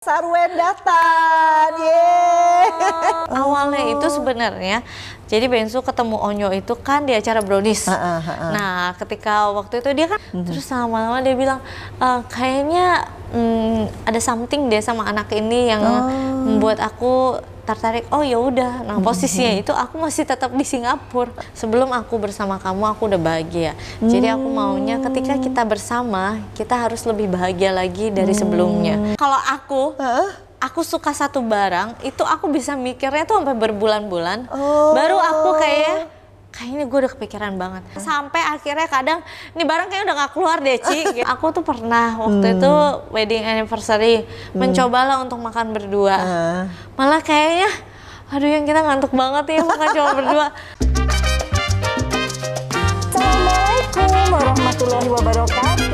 Sarwen datang, yeay. Awalnya itu sebenarnya, jadi Bensu ketemu Onyo itu kan di acara Brownies. Nah, ketika waktu itu dia kan, terus lama-lama dia bilang, kayaknya ada something deh sama anak ini yang membuat aku tertarik. Oh ya udah, nah posisinya itu aku masih tetap di Singapura. Sebelum aku bersama kamu, aku udah bahagia. Jadi aku maunya ketika kita bersama, kita harus lebih bahagia lagi dari sebelumnya. Kalau aku suka satu barang, itu aku bisa mikirnya tuh sampai berbulan-bulan. Baru aku kayaknya gue udah kepikiran banget. Sampai akhirnya kadang, nih barang kayaknya udah gak keluar deh, Ci. Aku tuh pernah waktu itu wedding anniversary, mencobalah untuk makan berdua. Malah kayaknya, aduh yang kita ngantuk banget ya makan cuma berdua. Assalamualaikum warahmatullahi wabarakatuh.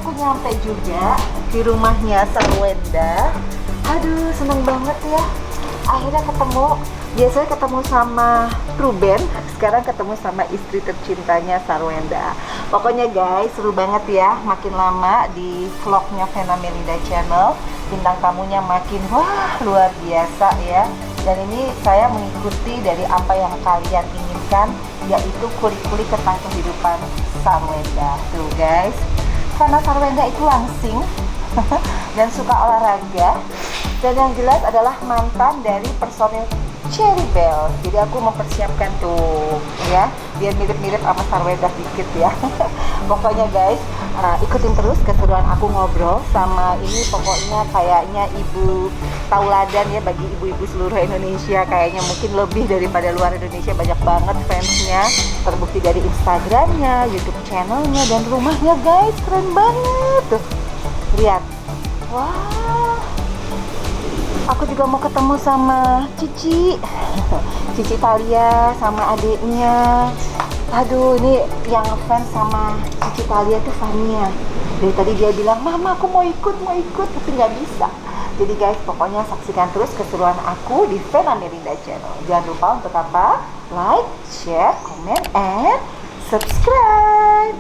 Aku nyampe juga di rumahnya Sarwenda. Aduh, seneng banget ya. Akhirnya ketemu. Biasanya ketemu sama Ruben, sekarang ketemu sama istri tercintanya Sarwenda. Pokoknya guys, seru banget ya. Makin lama di vlognya Vena Melinda Channel, bintang tamunya makin luar biasa ya. Dan ini saya mengikuti dari apa yang kalian inginkan, yaitu kulik-kulik tentang kehidupan Sarwenda. Tuh guys, karena Sarwenda itu langsing dan suka olahraga, dan yang jelas adalah mantan dari personil Cherry Bell. Jadi aku mempersiapkan tuh ya, biar mirip-mirip sama Sarwenda dikit ya. Pokoknya guys, ikutin terus keseruan aku ngobrol sama ini. Pokoknya kayaknya ibu tauladan ya bagi ibu-ibu seluruh Indonesia. Kayaknya mungkin lebih daripada luar Indonesia, banyak banget fansnya. Terbukti dari Instagramnya, YouTube channelnya, dan rumahnya guys, keren banget tuh. Lihat, wah. Aku juga mau ketemu sama Cici Thalia sama adiknya. Aduh, ini yang fans sama Cici Thalia tuh Fania. Dari tadi dia bilang, Mama aku mau ikut, tapi nggak bisa. Jadi guys, pokoknya saksikan terus keseruan aku di Vena Melinda Channel. Jangan lupa untuk apa? Like, share, comment, and subscribe.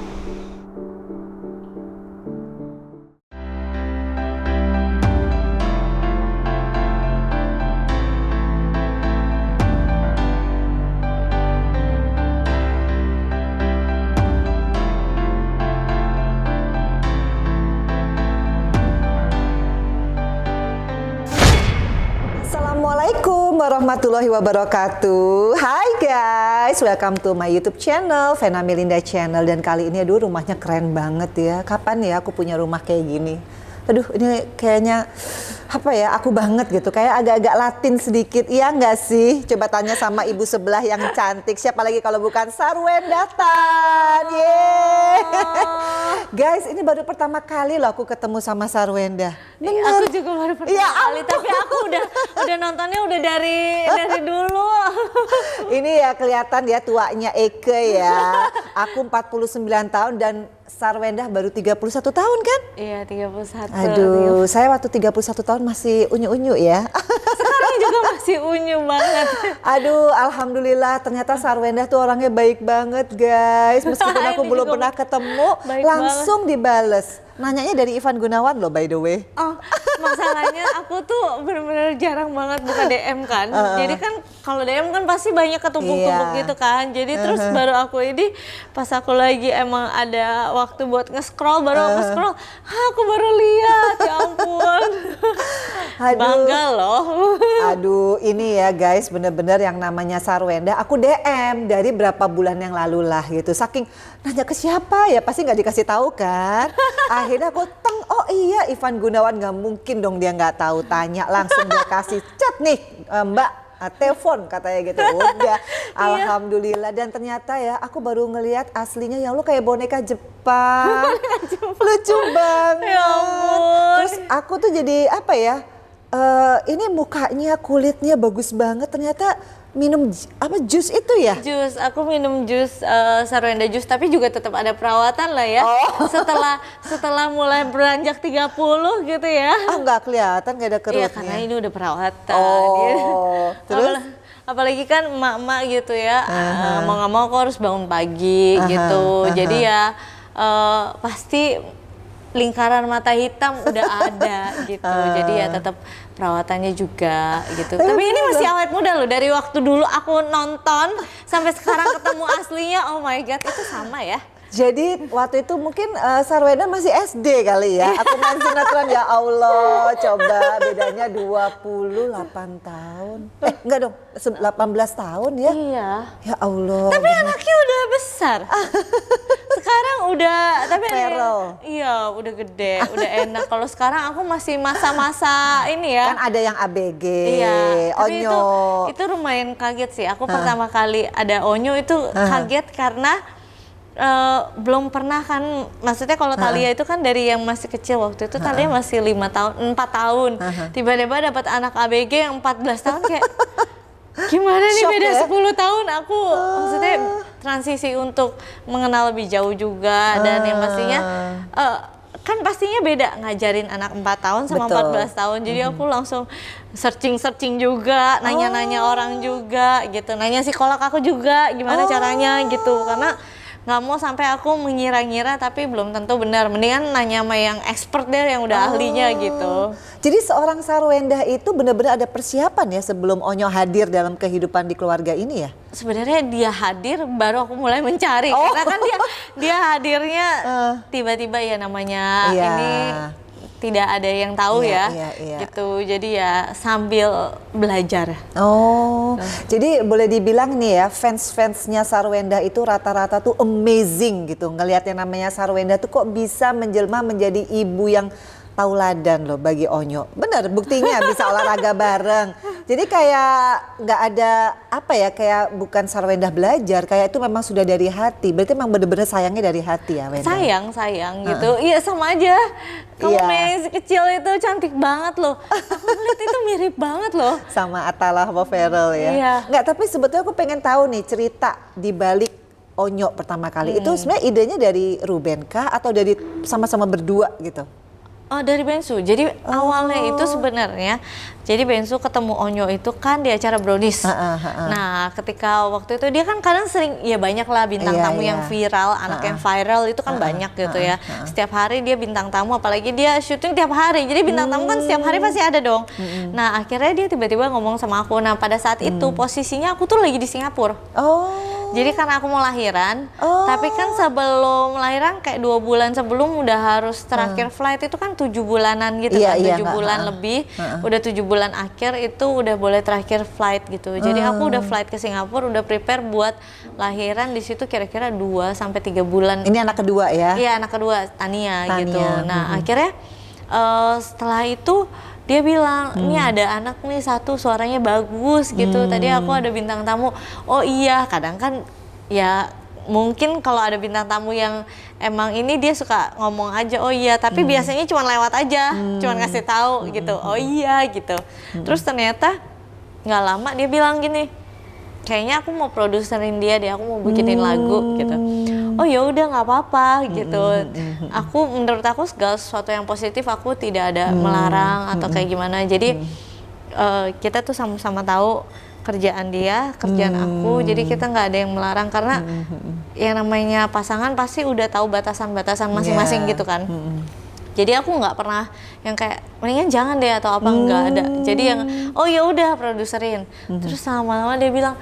Assalamualaikum warahmatullahi wabarakatuh. Hai guys, welcome to my YouTube channel Vena Melinda Channel. Dan kali ini aduh rumahnya keren banget ya. Kapan ya aku punya rumah kayak gini? Aduh, ini kayaknya apa ya, aku banget gitu. Kayak agak-agak Latin sedikit, iya nggak sih? Coba tanya sama ibu sebelah yang cantik. Siapa lagi kalau bukan Sarwen datang? Yeay. Guys, ini baru pertama kali loh aku ketemu sama Sarwenda. Aku juga baru pertama kali, tapi aku udah nontonnya udah dari dulu. Ini ya kelihatan ya tuanya Eke ya. Aku 49 tahun dan Sarwenda baru 31 tahun kan? Iya, 31. Aduh, saya waktu 31 tahun masih unyu-unyu ya. Sekarang juga masih unyu banget. Aduh, alhamdulillah ternyata Sarwenda tuh orangnya baik banget guys. Meskipun aku belum pernah ketemu, langsung dibales. Nanyanya dari Ivan Gunawan loh by the way. Oh, masalahnya aku tuh bener-bener jarang banget buka DM kan. Jadi kan kalau DM kan pasti banyak ketumpuk-tumpuk gitu kan. Jadi terus baru aku ini pas aku lagi emang ada waktu buat nge-scroll, baru aku scroll, aku baru lihat, ya ampun. Bangga loh. Aduh, ini ya guys, bener-bener yang namanya Sarwenda aku DM dari berapa bulan yang lalu lah gitu. Saking nanya ke siapa ya, pasti nggak dikasih tahu kan. akhirnya aku oh iya Ivan Gunawan, nggak mungkin dong dia nggak tahu, tanya langsung dia kasih chat nih Mbak, telepon katanya gitu. Udah alhamdulillah, dan ternyata ya aku baru ngelihat aslinya, ya Allah kayak boneka Jepang. Lucu banget. Ya ampun. Terus aku tuh jadi apa ya, ini mukanya kulitnya bagus banget, ternyata minum jus itu ya? Jus, aku minum jus Sarwenda jus, tapi juga tetap ada perawatan lah ya. Setelah mulai beranjak 30 gitu ya. Nggak kelihatan, nggak ada kerutnya. Iya, karena ini udah perawatan. Terus? Apalagi kan emak-emak gitu ya, mau nggak mau aku harus bangun pagi gitu. Jadi ya pasti lingkaran mata hitam udah ada gitu. Jadi ya tetap perawatannya juga gitu. Tapi ini masih awet muda loh, dari waktu dulu aku nonton sampai sekarang ketemu aslinya, oh my god, itu sama ya. Jadi waktu itu mungkin Sarwenda masih SD kali ya. Aku main sinetron, ya Allah, coba bedanya 28 tahun. Enggak dong, 18 tahun ya. Iya. Ya Allah. Tapi anaknya udah besar. Sekarang udah, tapi iya udah gede, udah enak. Kalau sekarang aku masih masa-masa ini ya. Kan ada yang ABG, iya, Onyo. Tapi itu lumayan kaget sih. Aku pertama kali ada Onyo itu kaget karena belum pernah kan, maksudnya kalau Thalia itu kan dari yang masih kecil, waktu itu Thalia masih 4 tahun, tiba-tiba dapat anak ABG yang 14 tahun, kayak gimana nih, beda ya? 10 tahun aku, maksudnya transisi untuk mengenal lebih jauh juga, dan yang pastinya kan pastinya beda ngajarin anak 4 tahun sama 14 tahun, jadi aku langsung searching juga, nanya-nanya orang juga gitu, nanya psikolog aku juga gimana caranya gitu, karena nggak mau sampai aku mengira-ngira tapi belum tentu benar. Mendingan nanya sama yang expert deh, yang udah ahlinya gitu. Jadi seorang Sarwenda itu benar-benar ada persiapan ya sebelum Onyo hadir dalam kehidupan di keluarga ini ya? Sebenarnya dia hadir baru aku mulai mencari, karena kan dia hadirnya tiba-tiba ya, namanya ini tidak ada yang tahu ya, gitu. Jadi ya sambil belajar. Jadi boleh dibilang nih ya, fans-fansnya Sarwenda itu rata-rata tuh amazing gitu. Ngelihat yang namanya Sarwenda tuh kok bisa menjelma menjadi ibu yang tauladan loh bagi Onyo. Bener, buktinya bisa olahraga bareng. Jadi kayak nggak ada apa ya, kayak bukan Sarwenda belajar, kayak itu memang sudah dari hati. Berarti memang bener-bener sayangnya dari hati ya, Wenda? Sayang gitu. Iya, sama aja. Kamu masih kecil itu cantik banget loh. Aku ngeliat itu mirip banget loh. Sama Atala sama Feral ya. Iya. Nggak, tapi sebetulnya aku pengen tahu nih cerita di balik Onyo pertama kali. Itu sebenarnya idenya dari Ruben kah atau dari sama-sama berdua gitu? Oh, dari Bensu. Jadi awalnya itu sebenarnya, jadi Bensu ketemu Onyo itu kan di acara Brownies. Nah, ketika waktu itu dia kan kadang sering, ya banyak lah bintang tamu yang viral, anak yang viral itu kan banyak gitu ya. Setiap hari dia bintang tamu, apalagi dia syuting tiap hari. Jadi bintang tamu kan setiap hari pasti ada dong. Nah, akhirnya dia tiba-tiba ngomong sama aku. Nah, pada saat itu posisinya aku tuh lagi di Singapura. Jadi karena aku mau lahiran, tapi kan sebelum lahiran kayak 2 bulan sebelum udah harus terakhir flight, itu kan 7 bulanan gitu kan, 7 bulan lebih, udah 7 bulan akhir itu udah boleh terakhir flight gitu. Jadi aku udah flight ke Singapura, udah prepare buat lahiran di situ kira-kira 2 sampai 3 bulan. Ini anak kedua ya? Iya, anak kedua, Tania. Gitu. Nah akhirnya setelah itu dia bilang, ini ada anak nih satu suaranya bagus gitu. Tadi aku ada bintang tamu. Oh iya, kadang kan ya mungkin kalau ada bintang tamu yang emang ini dia suka ngomong aja, oh iya, tapi biasanya cuma lewat aja, cuma ngasih tahu gitu, oh iya gitu. Terus ternyata nggak lama dia bilang gini, kayaknya aku mau produserin dia deh, aku mau bikinin lagu gitu. Oh ya udah, nggak apa-apa gitu. Aku, menurut aku segala sesuatu yang positif aku tidak ada melarang atau kayak gimana. Jadi kita tuh sama-sama tahu kerjaan dia, kerjaan aku, jadi kita nggak ada yang melarang, karena yang namanya pasangan pasti udah tahu batasan-batasan masing-masing gitu kan. Jadi aku nggak pernah yang kayak mendingan jangan deh atau apa, nggak ada. Jadi yang oh ya udah produserin. Terus lama-lama dia bilang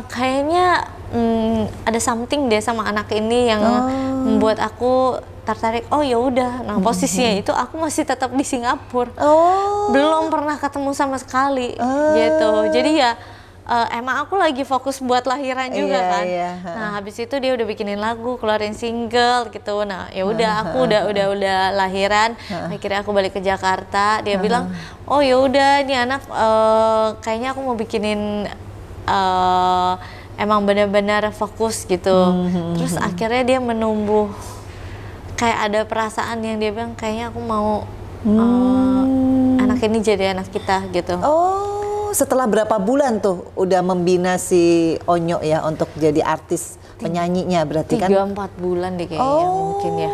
kayaknya ada something deh sama anak ini yang membuat aku tertarik. Oh ya udah. Nah posisinya itu aku masih tetap di Singapura. Belum pernah ketemu sama sekali gitu. Jadi ya emang aku lagi fokus buat lahiran juga Iya, kan. iya. Nah habis itu dia udah bikinin lagu, keluarin single gitu. Nah ya udah aku udah lahiran. Akhirnya aku balik ke Jakarta. Dia bilang, oh ya udah nih anak kayaknya aku mau bikinin emang benar-benar fokus gitu. Terus akhirnya dia menumbuh kayak ada perasaan yang dia bilang kayaknya aku mau anak ini jadi anak kita gitu. Oh, setelah berapa bulan tuh udah membina si Onyo ya untuk jadi artis penyanyinya berarti kan? 3-4 bulan deh kayaknya mungkin ya.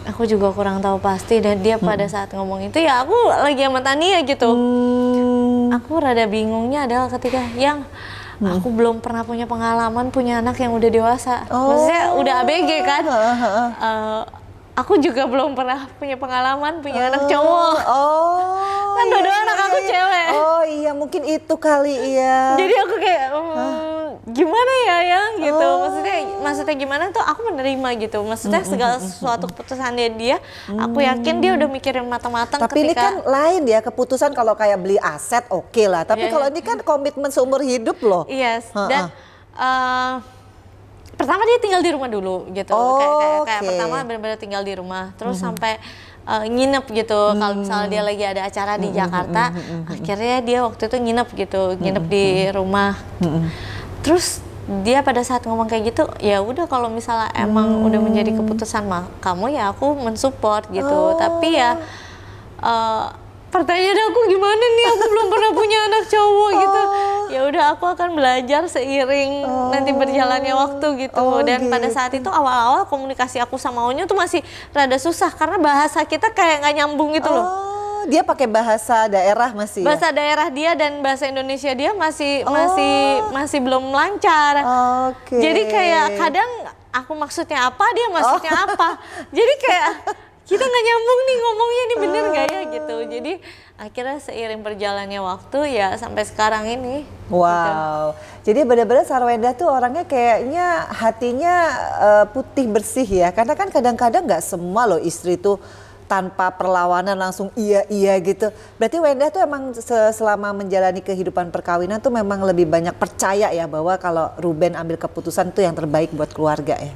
Aku juga kurang tahu pasti dan dia pada saat ngomong itu ya aku lagi sama Tania gitu. Aku rada bingungnya adalah ketika yang aku belum pernah punya pengalaman punya anak yang udah dewasa. Maksudnya udah ABG kan. Aku juga belum pernah punya pengalaman punya anak cowok. Kan dua anak aku cewek. Oh iya mungkin itu kali ya. Jadi aku kayak gimana ya gitu. Maksudnya gimana tuh aku menerima gitu. Maksudnya segala sesuatu keputusannya dia, aku yakin dia udah mikirin matang-matang. Tapi ini kan lain ya keputusan kalau kayak beli aset oke lah. Tapi kalau ini kan komitmen seumur hidup loh. Yes. Dan pertama dia tinggal di rumah dulu gitu. Kayak pertama benar-benar tinggal di rumah. Terus sampai nginep gitu. Kalau misalnya dia lagi ada acara di Jakarta, akhirnya dia waktu itu nginep gitu, nginep di rumah. Terus dia pada saat ngomong kayak gitu, ya udah kalau misalnya emang udah menjadi keputusan kamu ya aku mensupport gitu. Tapi ya pertanyaan aku gimana nih, aku belum pernah punya anak cowok gitu. Ya udah aku akan belajar seiring nanti berjalannya waktu gitu. Dan pada saat itu awal-awal komunikasi aku sama Onyo tuh masih rada susah karena bahasa kita kayak nggak nyambung gitu loh. Dia pakai bahasa daerah masih. Bahasa daerah dia dan bahasa Indonesia dia masih belum lancar. Jadi kayak kadang aku maksudnya apa, dia maksudnya apa. Jadi kayak kita nggak nyambung nih ngomongnya, ini bener gak ya gitu. Jadi akhirnya seiring berjalannya waktu ya sampai sekarang ini. Wow, gitu. Jadi benar-benar Sarwenda tuh orangnya kayaknya hatinya putih bersih ya. Karena kan kadang-kadang nggak semua loh istri tuh tanpa perlawanan langsung iya gitu. Berarti Wenda tuh emang selama menjalani kehidupan perkawinan tuh memang lebih banyak percaya ya bahwa kalau Ruben ambil keputusan tuh yang terbaik buat keluarga ya.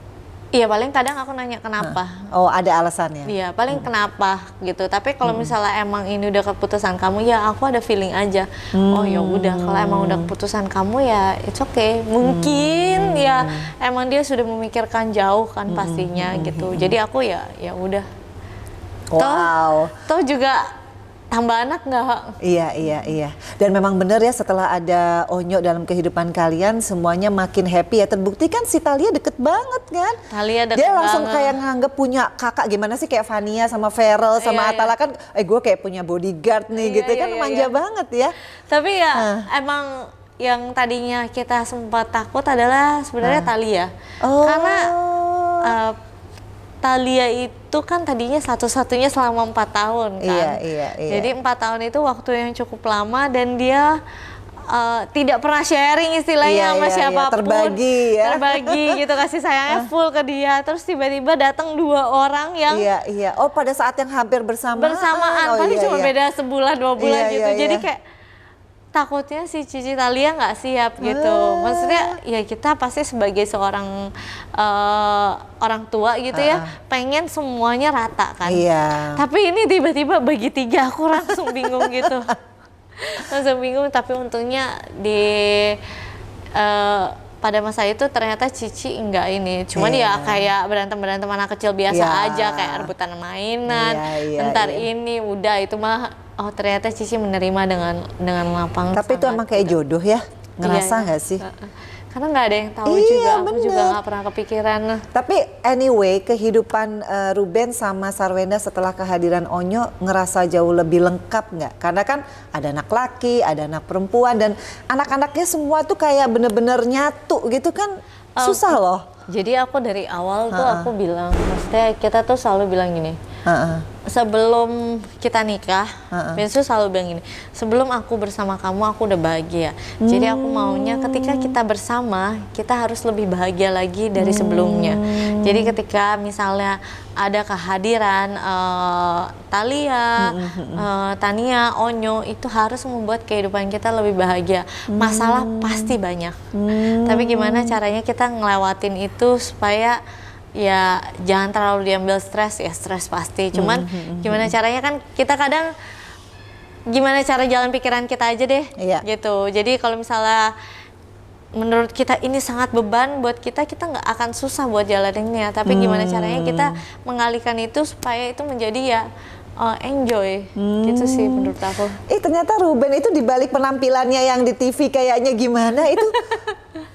Iya, paling kadang aku nanya kenapa. Oh, ada alasannya. Iya, paling kenapa gitu. Tapi kalau misalnya emang ini udah keputusan kamu, ya aku ada feeling aja. Oh ya udah, kalau emang udah keputusan kamu ya it's okay. Mungkin ya emang dia sudah memikirkan jauh kan pastinya gitu. Jadi aku ya udah. Wow. Toh juga tambah anak nggak? Iya. Dan memang benar ya setelah ada Onyo dalam kehidupan kalian semuanya makin happy ya. Terbukti kan si Thalia deket banget kan. Thalia deket Dia langsung banget. kayak nganggep punya kakak gimana sih kayak Fania sama Feral sama Atala kan. Gue kayak punya bodyguard nih gitu kan manja banget ya. Tapi ya emang yang tadinya kita sempat takut adalah sebenarnya Thalia. Karena Thalia itu kan tadinya satu-satunya selama 4 tahun kan. Iya. Jadi 4 tahun itu waktu yang cukup lama dan dia tidak pernah sharing istilahnya sama siapapun. Terbagi gitu, kasih sayangnya full ke dia. Terus tiba-tiba datang 2 orang yang Iya. Oh, pada saat yang hampir bersamaan. Paling cuma beda sebulan 2 bulan gitu. Jadi iya. kayak takutnya si Cici Thalia nggak siap gitu. Maksudnya ya kita pasti sebagai seorang orang tua gitu ya pengen semuanya rata kan. Iya. Tapi ini tiba-tiba bagi 3 aku langsung bingung gitu. Langsung bingung, tapi untungnya pada masa itu ternyata Cici enggak ini. Cuman ya kayak berantem-berantem anak kecil biasa aja, kayak rebutan mainan. Ntar ini udah itu mah ternyata Cici menerima dengan lapang. Tapi itu emang kayak jodoh ya, ngerasa nggak sih? Karena nggak ada yang tahu juga, aku juga nggak pernah kepikiran. Tapi anyway, kehidupan Ruben sama Sarwenda setelah kehadiran Onyo ngerasa jauh lebih lengkap nggak? Karena kan ada anak laki, ada anak perempuan dan anak-anaknya semua tuh kayak bener-bener nyatu gitu kan, susah loh. Jadi aku dari awal tuh aku bilang, maksudnya kita tuh selalu bilang gini, sebelum kita nikah, Bensu selalu bilang gini, sebelum aku bersama kamu aku udah bahagia. Jadi aku maunya ketika kita bersama, kita harus lebih bahagia lagi dari sebelumnya. Jadi ketika misalnya ada kehadiran Thalia, Tania, Onyo, itu harus membuat kehidupan kita lebih bahagia. Masalah pasti banyak, tapi gimana caranya kita ngelewatin itu supaya ya jangan terlalu diambil stres, ya stres pasti, cuman gimana caranya kan kita kadang gimana cara jalan pikiran kita aja deh, gitu. Jadi kalau misalnya menurut kita ini sangat beban buat kita nggak akan susah buat jalaninnya, tapi gimana caranya kita mengalihkan itu supaya itu menjadi ya enjoy, gitu sih menurut aku. Ternyata Ruben itu dibalik penampilannya yang di TV kayaknya gimana itu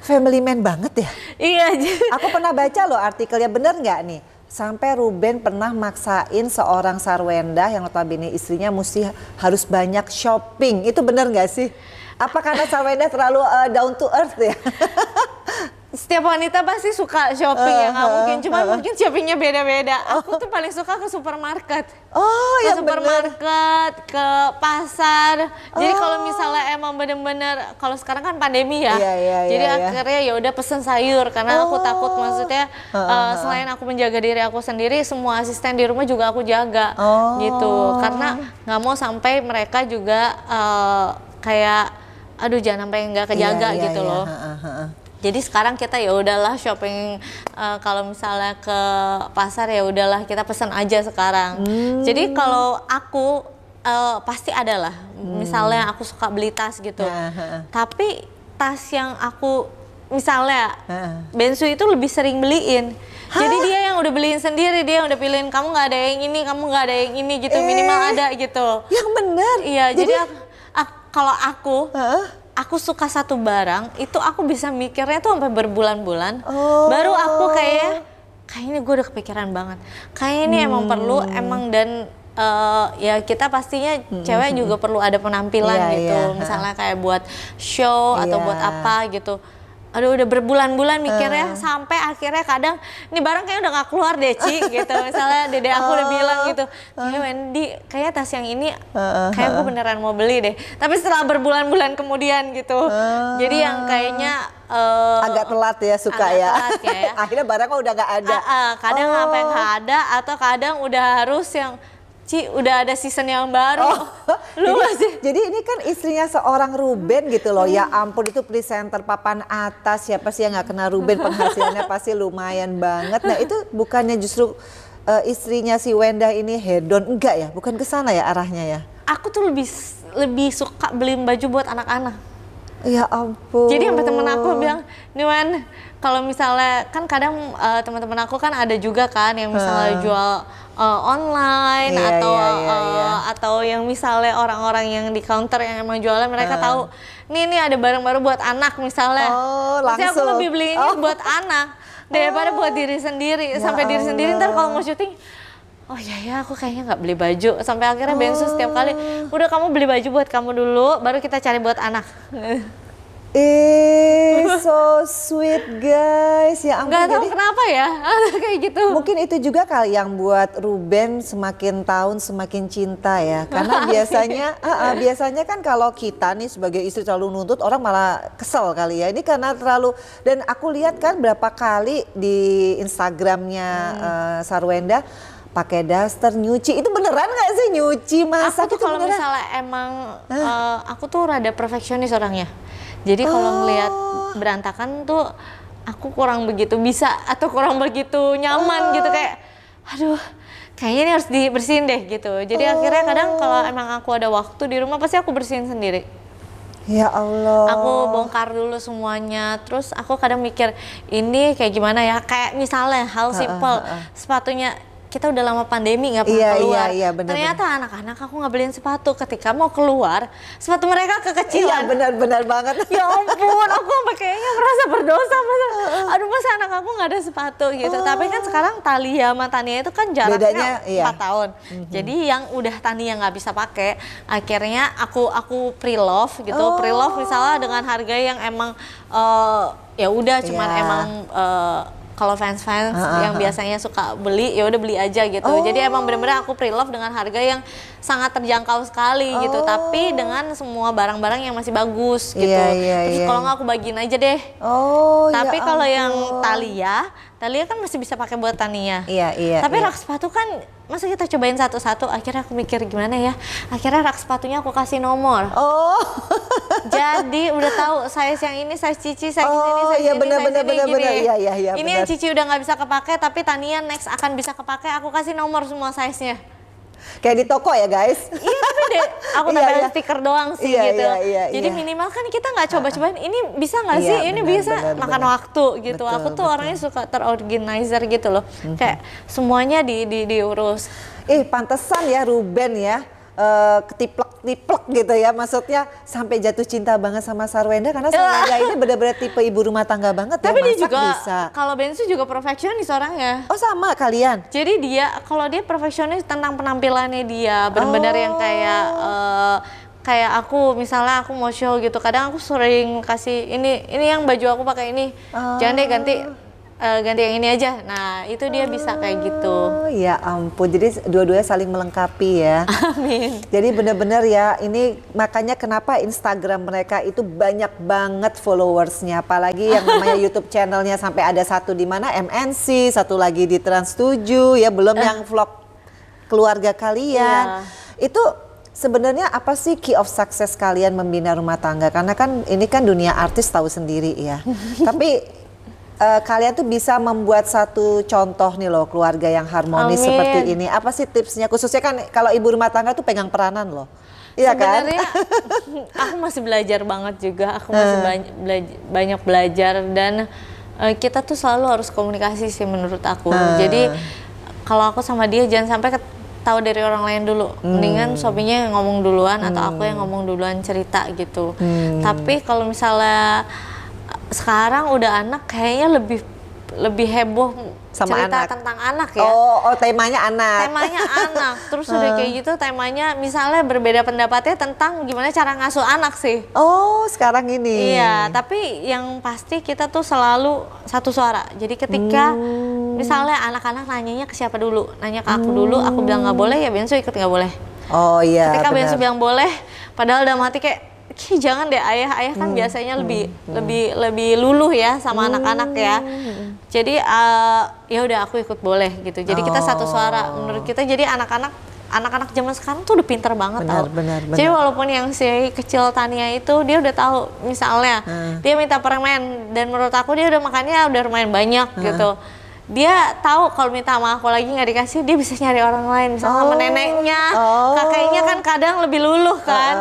family man banget ya. Iya. Aku pernah baca loh artikelnya, bener nggak nih? Sampai Ruben pernah maksain seorang Sarwenda yang notabene istrinya mesti harus banyak shopping. Itu bener nggak sih? Apa karena Sarwenda terlalu down to earth ya? Setiap wanita pasti suka shopping ya, nggak mungkin. Cuman mungkin shoppingnya beda-beda. Aku tuh paling suka ke supermarket. Ke supermarket, ke pasar. Jadi kalau misalnya emang bener-bener, kalau sekarang kan pandemi ya. Jadi akhirnya ya udah pesen sayur karena aku takut, maksudnya selain aku menjaga diri aku sendiri, semua asisten di rumah juga aku jaga gitu. Karena nggak mau sampai mereka juga kayak aduh jangan sampai nggak kejaga gitu loh. Jadi sekarang kita ya udahlah shopping, kalau misalnya ke pasar ya udahlah kita pesan aja sekarang. Jadi kalau aku pasti ada lah, misalnya aku suka beli tas gitu. Tapi tas yang aku misalnya Bensu itu lebih sering beliin. Jadi dia yang udah beliin sendiri, dia yang udah pilihin, kamu nggak ada yang ini, kamu nggak ada yang ini gitu, minimal ada gitu. Yang bener. Iya, jadi kalau aku suka satu barang, itu aku bisa mikirnya tuh sampai berbulan-bulan. Baru aku kayaknya gue udah kepikiran banget. Kayaknya ini emang perlu, dan ya kita pastinya cewek juga perlu ada penampilan gitu. Misalnya kayak buat show atau buat apa gitu. Aduh udah berbulan-bulan mikirnya sampai akhirnya kadang nih barang kayak udah gak keluar deh Ci gitu. Misalnya dede aku udah bilang gitu, kayak Wendy kayak tas yang ini kayak gue beneran mau beli deh. Tapi setelah berbulan-bulan kemudian gitu, jadi yang kayaknya agak telat ya, suka ya. Telat ya. Akhirnya barangnya udah gak ada. Kadang apa yang gak ada, atau kadang udah harus yang Ci, udah ada season yang baru. Jadi ini kan istrinya seorang Ruben gitu loh. Ya ampun, itu presenter papan atas, siapa sih yang nggak kenal Ruben, penghasilannya pasti lumayan banget. Nah itu bukannya justru istrinya si Wenda ini hedon, enggak ya? Bukan ke sana ya arahnya ya? Aku tuh lebih suka beliin baju buat anak-anak. Ya ampun. Jadi sampai temen aku bilang, nih Wan, kalau misalnya kan kadang teman-teman aku kan ada juga kan yang misalnya jual online atau yang misalnya orang-orang yang di counter yang emang jualan, mereka tahu nih ada barang baru buat anak misalnya. Pasti aku lebih belinya buat anak daripada buat diri sendiri. Sampai diri sendiri ntar kalau mau syuting, oh iya aku kayaknya nggak beli baju. Sampai akhirnya Bensu setiap kali, udah kamu beli baju buat kamu dulu, baru kita cari buat anak. So sweet guys, ya ampun. Gak tahu kenapa ya, kayak gitu. Mungkin itu juga kali yang buat Ruben semakin tahun semakin cinta ya. Karena biasanya kan kalau kita nih sebagai istri terlalu nuntut, orang malah kesel kali ya. Ini karena terlalu, dan aku lihat kan berapa kali di Instagramnya Sarwenda pakai daster nyuci. Itu beneran nggak sih nyuci, masak aku tuh itu kalau beneran? Misalnya emang aku tuh rada perfeksionis orangnya. Jadi kalau ngelihat berantakan tuh aku kurang begitu bisa atau kurang begitu nyaman gitu, kayak aduh kayaknya ini harus dibersihin deh gitu. Jadi akhirnya kadang kalau emang aku ada waktu di rumah pasti aku bersihin sendiri. Ya Allah. Aku bongkar dulu semuanya, terus aku kadang mikir ini kayak gimana ya, kayak misalnya hal simple, sepatunya kita udah lama pandemi nggak pernah keluar. Ternyata anak-anak aku nggak beliin sepatu, ketika mau keluar sepatu mereka kekecilan. Iya benar banget. Ya ampun, aku sampai kayaknya merasa berdosa, aduh masa anak aku nggak ada sepatu gitu. Tapi kan sekarang Thalia sama Tania itu kan jaraknya 4 tahun. Jadi yang udah Tania nggak bisa pakai, akhirnya aku pre-love gitu. Pre-love misalnya dengan harga yang emang ya udah cuman emang kalau fans-fans yang biasanya suka beli, ya udah beli aja gitu. Jadi emang bener-bener aku pre-love dengan harga yang sangat terjangkau sekali gitu, tapi dengan semua barang-barang yang masih bagus gitu. Terus kalau nggak aku bagiin aja deh. Tapi kalau yang Thalia kan masih bisa pakai buat Tania. Tapi rak sepatu kan masa kita cobain satu-satu, akhirnya aku mikir gimana ya. Akhirnya rak sepatunya aku kasih nomor. Jadi udah tahu size yang ini, size Cici, size ini, size ini, bener, size ini gini. Iya, Ini yang Cici udah nggak bisa kepake, tapi Tania next akan bisa kepake. Aku kasih nomor semua size-nya. Kayak di toko ya guys? Iya, tapi aku tambah stiker doang sih gitu. Jadi iya. minimal kan kita nggak coba-cobain, ini bisa nggak sih? Ini bisa, makan waktu gitu. Betul, aku tuh orangnya suka terorganizer gitu loh. Kayak semuanya diurus. Pantesan ya Ruben ya. Ketiplek-tiplek gitu ya, maksudnya sampai jatuh cinta banget sama Sarwenda karena Sarwenda ini benar-benar tipe ibu rumah tangga banget. Tapi ya, dia juga bisa. Kalau Bensu juga perfeksionis orangnya. Oh sama kalian? Jadi kalau dia perfeksionis tentang penampilannya dia, benar-benar yang kayak aku misalnya aku mau show gitu, kadang aku sering kasih ini yang baju aku pakai ini, jangan deh ganti yang ini aja. Nah itu dia bisa kayak gitu. Ya ampun, jadi dua-duanya saling melengkapi ya. Amin. Jadi benar-benar ya, ini makanya kenapa Instagram mereka itu banyak banget followersnya, apalagi yang namanya YouTube channelnya sampai ada satu di mana MNC, satu lagi di Trans7 ya, belum yang vlog keluarga kalian. Itu sebenarnya apa sih key of success kalian membina rumah tangga? Karena kan ini kan dunia artis tahu sendiri ya. Tapi kalian tuh bisa membuat satu contoh nih loh, keluarga yang harmonis seperti ini. Apa sih tipsnya? Khususnya kan kalau ibu rumah tangga tuh pegang peranan loh. Iya kan? Sebenarnya aku masih belajar banget juga. Aku masih banyak belajar dan kita tuh selalu harus komunikasi sih menurut aku. Jadi kalau aku sama dia jangan sampai tahu dari orang lain dulu. Mendingan suaminya yang ngomong duluan atau aku yang ngomong duluan cerita gitu. Tapi kalau misalnya sekarang udah anak kayaknya lebih heboh sama cerita anak. Tentang anak ya. Temanya anak. Temanya anak. Terus udah kayak gitu temanya misalnya berbeda pendapatnya tentang gimana cara ngasuh anak sih. Sekarang ini. Iya, tapi yang pasti kita tuh selalu satu suara. Jadi ketika misalnya anak-anak nanyanya ke siapa dulu? Nanya ke aku dulu, aku bilang nggak boleh, ya Bensu ikut nggak boleh. Ketika Bensu bilang boleh, padahal udah mati kayak jangan deh, ayah kan biasanya lebih luluh ya sama anak-anak ya. Jadi ya udah aku ikut boleh gitu. Jadi kita satu suara menurut kita. Jadi anak-anak zaman sekarang tuh udah pinter banget tau. Jadi walaupun yang si kecil Tania itu dia udah tahu misalnya dia minta permen dan menurut aku dia udah makannya udah lumayan banyak gitu. Dia tahu kalau minta sama aku lagi nggak dikasih, dia bisa nyari orang lain, misalnya sama neneknya, kakeknya kan kadang lebih luluh kan.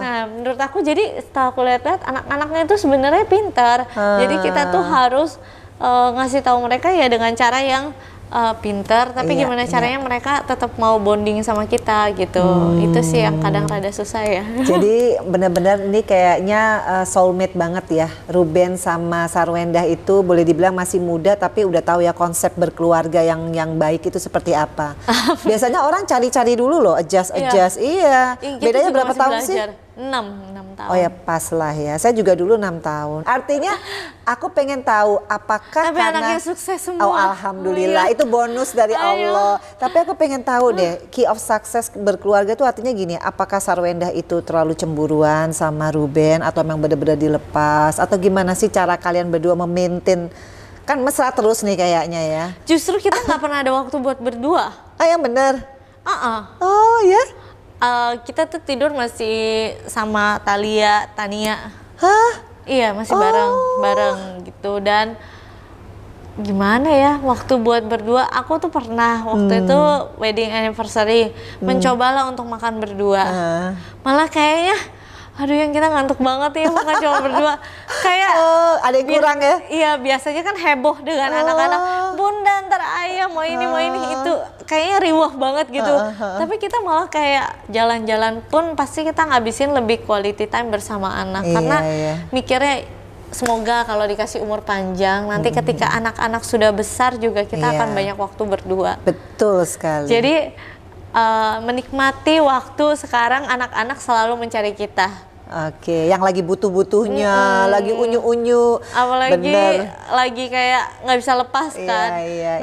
Nah menurut aku jadi setelah aku lihat-lihat anak-anaknya itu sebenarnya pintar. Jadi kita tuh harus ngasih tahu mereka ya dengan cara yang pintar, tapi gimana caranya mereka tetap mau bonding sama kita gitu. Itu sih yang kadang rada susah ya. Jadi benar-benar ini kayaknya soulmate banget ya. Ruben sama Sarwenda itu boleh dibilang masih muda tapi udah tahu ya konsep berkeluarga yang baik itu seperti apa. Biasanya orang cari-cari dulu loh, adjust. Iya. Bedanya berapa tahun sih? 6 tahun. Oh ya pas lah ya, saya juga dulu 6 tahun. Artinya aku pengen tahu apakah tapi karena anaknya sukses semua. Alhamdulillah, itu bonus dari Allah. Tapi aku pengen tahu deh, key of success berkeluarga itu artinya gini, apakah Sarwenda itu terlalu cemburuan sama Ruben atau memang benar-benar dilepas atau gimana sih cara kalian berdua memaintain, kan mesra terus nih kayaknya ya. Justru kita nggak pernah ada waktu buat berdua. Yang bener? Oh ya? Kita tuh tidur masih sama Tania. Hah? Iya, masih bareng gitu. Dan gimana ya, waktu buat berdua, aku tuh pernah waktu itu wedding anniversary mencobalah untuk makan berdua. Malah kayaknya aduh yang kita ngantuk banget ya makan cuma berdua. Kayak ada yang kurang ya? Iya, biasanya kan heboh dengan anak-anak. Bunda ntar ayah mau ini itu. Kayaknya riwah banget gitu. Tapi kita malah kayak jalan-jalan pun pasti kita ngabisin lebih quality time bersama anak. Karena mikirnya semoga kalau dikasih umur panjang nanti ketika anak-anak sudah besar juga kita akan banyak waktu berdua. Betul sekali. Jadi menikmati waktu sekarang anak-anak selalu mencari kita. Oke, yang lagi butuh-butuhnya, lagi unyu-unyu. Apalagi lagi kayak nggak bisa lepas kan.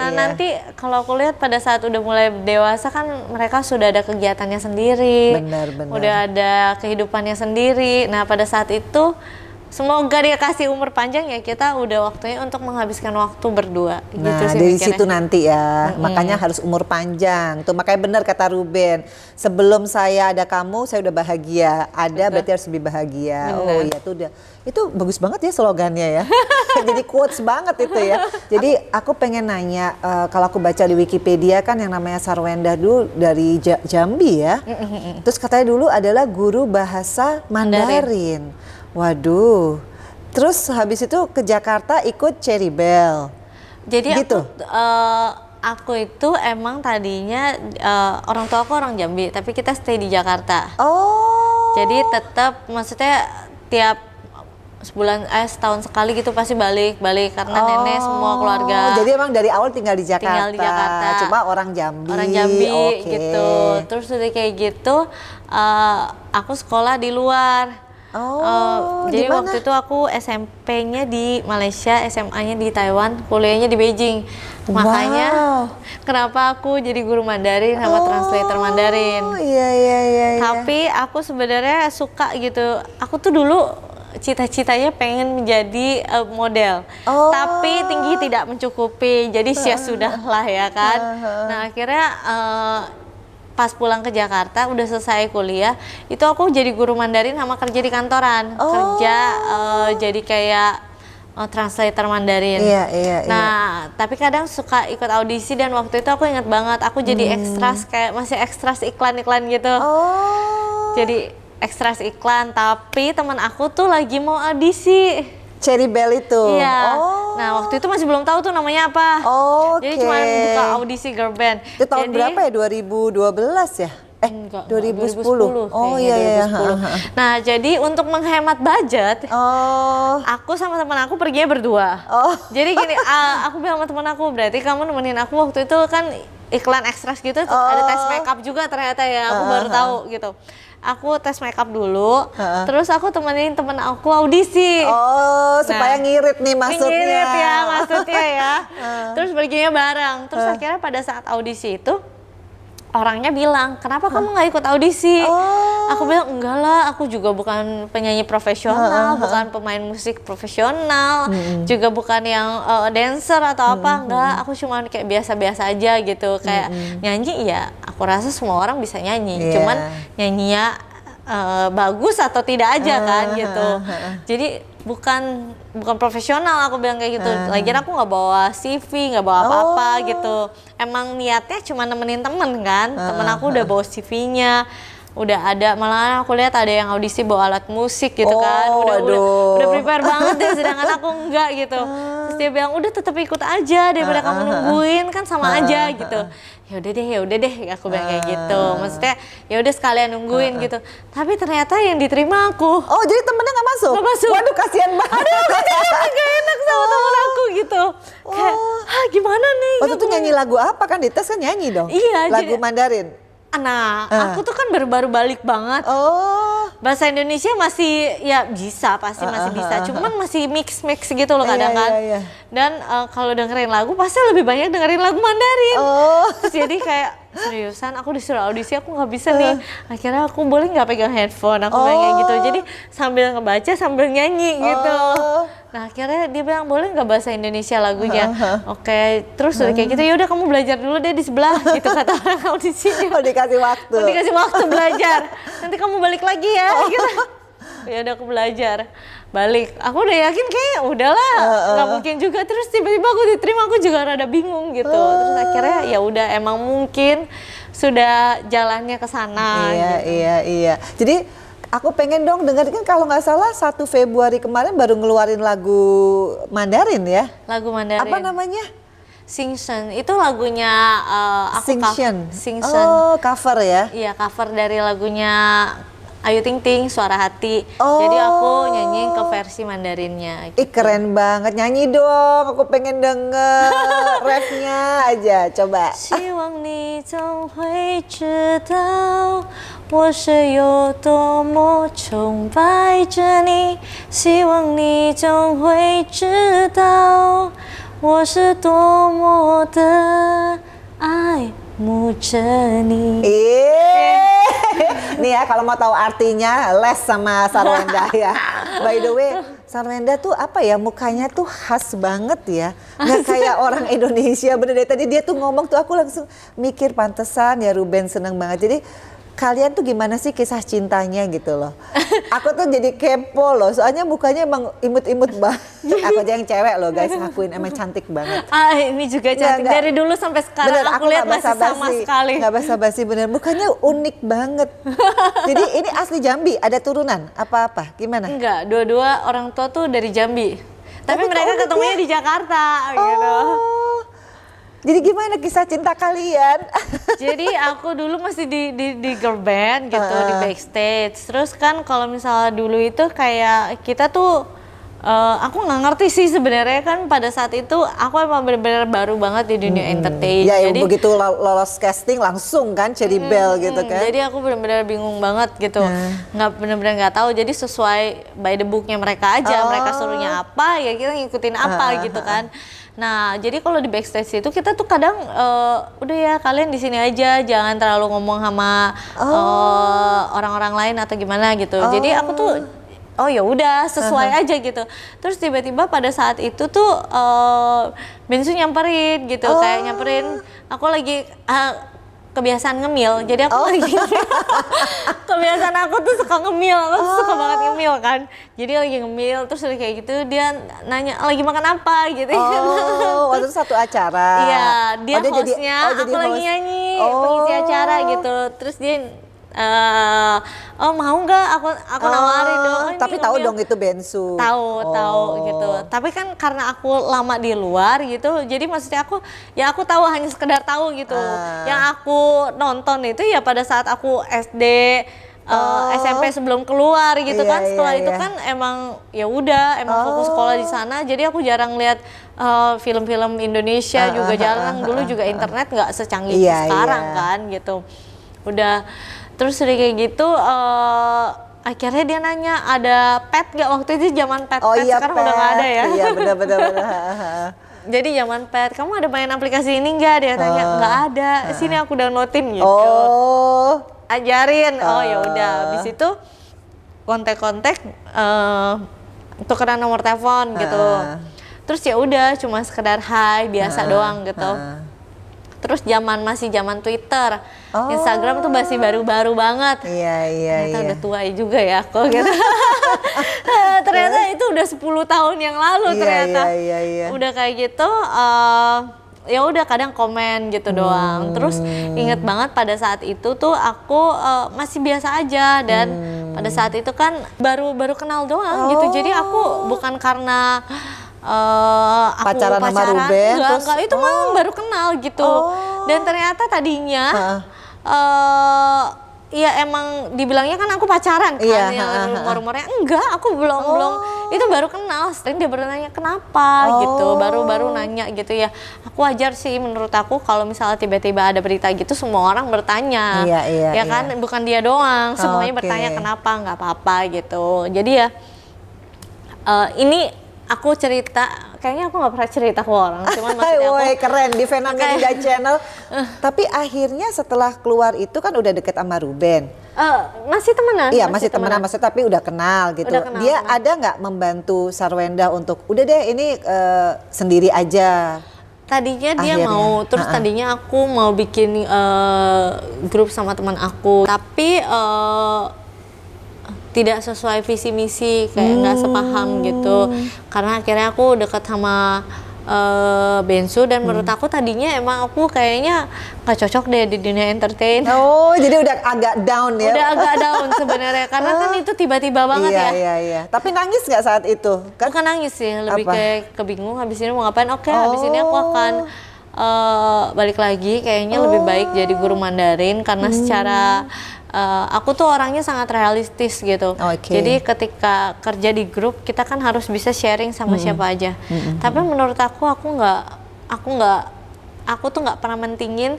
Nah nanti kalau aku lihat pada saat udah mulai dewasa kan mereka sudah ada kegiatannya sendiri. Benar. Udah ada kehidupannya sendiri. Nah pada saat itu semoga dia kasih umur panjang ya, kita udah waktunya untuk menghabiskan waktu berdua. Nah gitu sih dari mikirnya. situ nanti ya, makanya harus umur panjang. Tuh makanya benar kata Ruben, sebelum saya ada kamu, saya udah bahagia. Ada berarti harus lebih bahagia. Benar. Oh iya tuh udah, itu bagus banget ya slogannya ya. Jadi quotes banget itu ya. Jadi aku pengen nanya, kalau aku baca di Wikipedia kan yang namanya Sarwenda dulu dari Jambi ya. Terus katanya dulu adalah guru bahasa Mandarin. Waduh, terus habis itu ke Jakarta ikut Cherry Bell. Jadi gitu? aku itu emang tadinya orang tua aku orang Jambi, tapi kita stay di Jakarta. Oh. Jadi tetap, maksudnya tiap setahun sekali gitu pasti balik karena nenek semua keluarga. Jadi emang dari awal tinggal di Jakarta. Tinggal di Jakarta. Cuma orang Jambi. Okay. Gitu. Terus udah kayak gitu, aku sekolah di luar. Jadi dimana? waktu itu aku SMP-nya di Malaysia, SMA-nya di Taiwan, kuliahnya di Beijing. Makanya kenapa aku jadi guru Mandarin sama translator Mandarin. Iya. Tapi aku sebenarnya suka gitu. Aku tuh dulu cita-citanya pengen menjadi model, tapi tinggi tidak mencukupi. Jadi ya sudah lah ya kan. Nah akhirnya pas pulang ke Jakarta udah selesai kuliah itu aku jadi guru Mandarin sama kerja di kantoran, kerja jadi kayak translator Mandarin. Iya. Nah tapi kadang suka ikut audisi dan waktu itu aku ingat banget aku jadi ekstras, kayak masih ekstras iklan-iklan gitu. Jadi ekstras iklan, tapi teman aku tuh lagi mau audisi Cherry Bell itu. Iya. Nah waktu itu masih belum tahu tuh namanya apa. Jadi cuma buka audisi girl band. Itu tahun berapa ya? 2012 ya? Enggak, 2010. 2010. Oh iya. 2010. Nah jadi untuk menghemat budget, aku sama teman aku perginya berdua. Jadi gini, aku bilang sama teman aku, berarti kamu nemenin aku waktu itu kan iklan ekstras gitu, ada tes makeup juga ternyata ya, aku baru tahu gitu. Aku tes makeup dulu, terus aku temenin temen aku audisi. Supaya ngirit nih maksudnya. Ngirit ya maksudnya ya. Terus perginya bareng. Terus akhirnya pada saat audisi itu orangnya bilang, kenapa kamu nggak ikut audisi? Aku bilang, enggak lah, aku juga bukan penyanyi profesional, bukan pemain musik profesional, juga bukan yang dancer atau apa, enggak. Aku cuma kayak biasa-biasa aja gitu, kayak nyanyi ya, aku rasa semua orang bisa nyanyi, cuman nyanyinya bagus atau tidak aja kan gitu. Jadi bukan profesional, aku bilang kayak gitu. Lagian aku nggak bawa CV, nggak bawa apa-apa gitu. Emang niatnya cuma nemenin temen kan. Temen aku udah bawa CV-nya, udah ada, malah aku lihat ada yang audisi bawa alat musik gitu kan. Udah prepare banget deh, sedangkan aku enggak gitu. Terus dia bilang udah tetap ikut aja daripada kamu nungguin kan sama aja gitu. Ya udah deh, aku bilang kayak gitu. Maksudnya ya udah sekalian nungguin gitu. Tapi ternyata yang diterima aku. Jadi temennya nggak masuk? Nggak masuk. Waduh kasihan banget. Aduh, gak enak sama temen aku gitu. Kayak, gimana nih? Waktu itu nyanyi lagu apa kan? Dites kan nyanyi dong? Iya. Lagu Mandarin? Nah, aku tuh kan baru balik banget. Bahasa Indonesia masih ya bisa, pasti masih bisa. Cuman masih mix gitu loh kadang kan. Iya. Dan kalau dengerin lagu pasti lebih banyak dengerin lagu Mandarin. Terus jadi kayak seriusan aku disuruh audisi aku nggak bisa nih. Akhirnya aku boleh nggak pegang handphone, aku kayak gitu. Jadi sambil ngebaca sambil nyanyi gitu. Nah akhirnya dia bilang boleh nggak bahasa Indonesia lagunya. Oke, terus udah kayak gitu ya udah kamu belajar dulu deh di sebelah gitu kata orang audisinya. Dikasih waktu. Dikasih waktu belajar. Nanti kamu balik lagi ya gitu. Ya udah aku belajar. Balik. Aku udah yakin kayak udahlah nggak mungkin juga, terus tiba-tiba aku diterima, aku juga rada bingung gitu. Terus akhirnya ya udah emang mungkin sudah jalannya ke sana. Iya. Jadi aku pengen dong dengerin, kan kalau nggak salah 1 Februari kemarin baru ngeluarin lagu Mandarin ya? Lagu Mandarin. Apa namanya? Singsen. Itu lagunya aku Singsen. Singsen. Cover ya? Iya, cover dari lagunya Ayu Ting Ting, Suara Hati. Jadi aku nyanyiin ke versi Mandarinnya. Ih keren banget, nyanyi dong, aku pengen denger refnya aja, coba. 希望你总会知道我是有多么崇拜着你，希望你总会知道我是多么的爱慕着你。 Nih ya kalau mau tahu artinya les sama Sarwenda ya. By the way, Sarwenda tuh apa ya, mukanya tuh khas banget ya. Nggak kayak orang Indonesia, bener deh. Tadi dia tuh ngomong tuh aku langsung mikir pantesan ya Ruben seneng banget. Jadi kalian tuh gimana sih kisah cintanya gitu loh. Aku tuh jadi kepo loh, soalnya mukanya emang imut-imut banget. Aku aja yang cewek loh guys, ngakuin emang cantik banget. Ini juga cantik, dari dulu sampai sekarang bener, aku lihat masih sama sekali. Nggak basa-basi bener, mukanya unik banget. Jadi ini asli Jambi, ada turunan apa-apa, gimana? Enggak, dua-dua orang tua tuh dari Jambi. Tapi mereka ketemunya di Jakarta gitu. Jadi gimana kisah cinta kalian? Jadi aku dulu masih di girl band gitu, di backstage. Terus kan kalau misalnya dulu itu kayak kita tuh, aku nggak ngerti sih sebenarnya kan pada saat itu aku emang benar-benar baru banget di dunia entertain. Ya, jadi begitu lolos casting langsung kan Cherry Bell gitu kan. Jadi aku benar-benar bingung banget gitu, nggak benar-benar nggak tahu. Jadi sesuai by the booknya mereka aja, mereka suruhnya apa ya kita ngikutin apa gitu kan. Nah, jadi kalau di backstage itu kita tuh kadang udah ya kalian di sini aja, jangan terlalu ngomong sama orang-orang lain atau gimana gitu. Jadi aku tuh ya udah sesuai aja gitu. Terus tiba-tiba pada saat itu tuh Bensu nyamperin gitu, kayak nyamperin aku lagi kebiasaan ngemil, jadi aku lagi kebiasaan aku tuh suka ngemil, aku suka banget ngemil kan. Jadi lagi ngemil, terus kayak gitu dia nanya lagi makan apa gitu. Waktu itu satu acara. Iya, dia hostnya, jadi aku lagi nyanyi, pengisi acara gitu. Terus dia mau nggak aku nawarin dong. Tapi tahu dong itu Bensu. Tahu gitu. Tapi kan karena aku lama di luar gitu, jadi maksudnya aku tahu hanya sekedar tahu gitu. Yang aku nonton itu ya pada saat aku SD, SMP sebelum keluar gitu kan. Setelah itu kan emang ya udah emang fokus sekolah di sana. Jadi aku jarang lihat film-film Indonesia juga jarang. Dulu juga internet nggak secanggih sekarang kan gitu. Udah. Terus udah kayak gitu, akhirnya dia nanya ada pet nggak, waktu itu zaman pet, sekarang udah nggak ada ya. Iya benar. Jadi zaman pet, kamu ada main aplikasi ini nggak? Dia tanya, nggak ada. Sini aku downloadin gitu. Ajarin. Ya udah. Habis itu kontak-kontak, tukeran nomor telepon gitu. Terus ya udah, cuma sekedar hai biasa doang gitu. Terus masih zaman Twitter, Instagram tuh masih baru-baru banget. Iya. Ternyata udah tua juga ya aku gitu. Ternyata itu udah 10 tahun yang lalu ternyata. Iya. Udah kayak gitu, ya udah kadang komen gitu doang. Terus inget banget pada saat itu tuh aku masih biasa aja dan pada saat itu kan baru kenal doang gitu. Jadi aku bukan karena aku pacaran sama Ruben, enggak, itu malah baru kenal gitu. Dan ternyata tadinya ya emang dibilangnya kan aku pacaran kan, yang rumor-rumornya enggak, aku belum itu baru kenal. Sering dia baru nanya kenapa gitu, baru nanya gitu ya. Aku wajar sih menurut aku kalau misalnya tiba-tiba ada berita gitu semua orang bertanya, ya kan, bukan dia doang, semuanya bertanya kenapa, nggak apa-apa gitu. Jadi ya ini aku cerita, kayaknya aku nggak pernah cerita ke orang, cuman maksudnya aku keren di Fenamida Channel. Tapi akhirnya setelah keluar itu kan udah deket sama Ruben. Masih temenan. Iya masih temenan, maksudnya tapi udah kenal gitu. Dia ada nggak membantu Sarwenda untuk udah deh ini sendiri aja? Tadinya dia mau, terus tadinya aku mau bikin grup sama teman aku, tapi tidak sesuai visi misi, kayak nggak sepaham gitu. Karena akhirnya aku deket sama Bensu dan menurut aku tadinya emang aku kayaknya nggak cocok deh di dunia entertain. Jadi udah agak down ya? Udah agak down sebenarnya, karena kan itu tiba-tiba banget ya. Iya. Tapi nangis nggak saat itu? Kan? Bukan nangis sih, lebih kayak kebingung. Habis ini mau ngapain? Habis ini aku akan balik lagi. Kayaknya lebih baik jadi guru Mandarin karena secara aku tuh orangnya sangat realistis gitu. Jadi ketika kerja di grup kita kan harus bisa sharing sama siapa aja. Tapi menurut aku tuh nggak pernah mentingin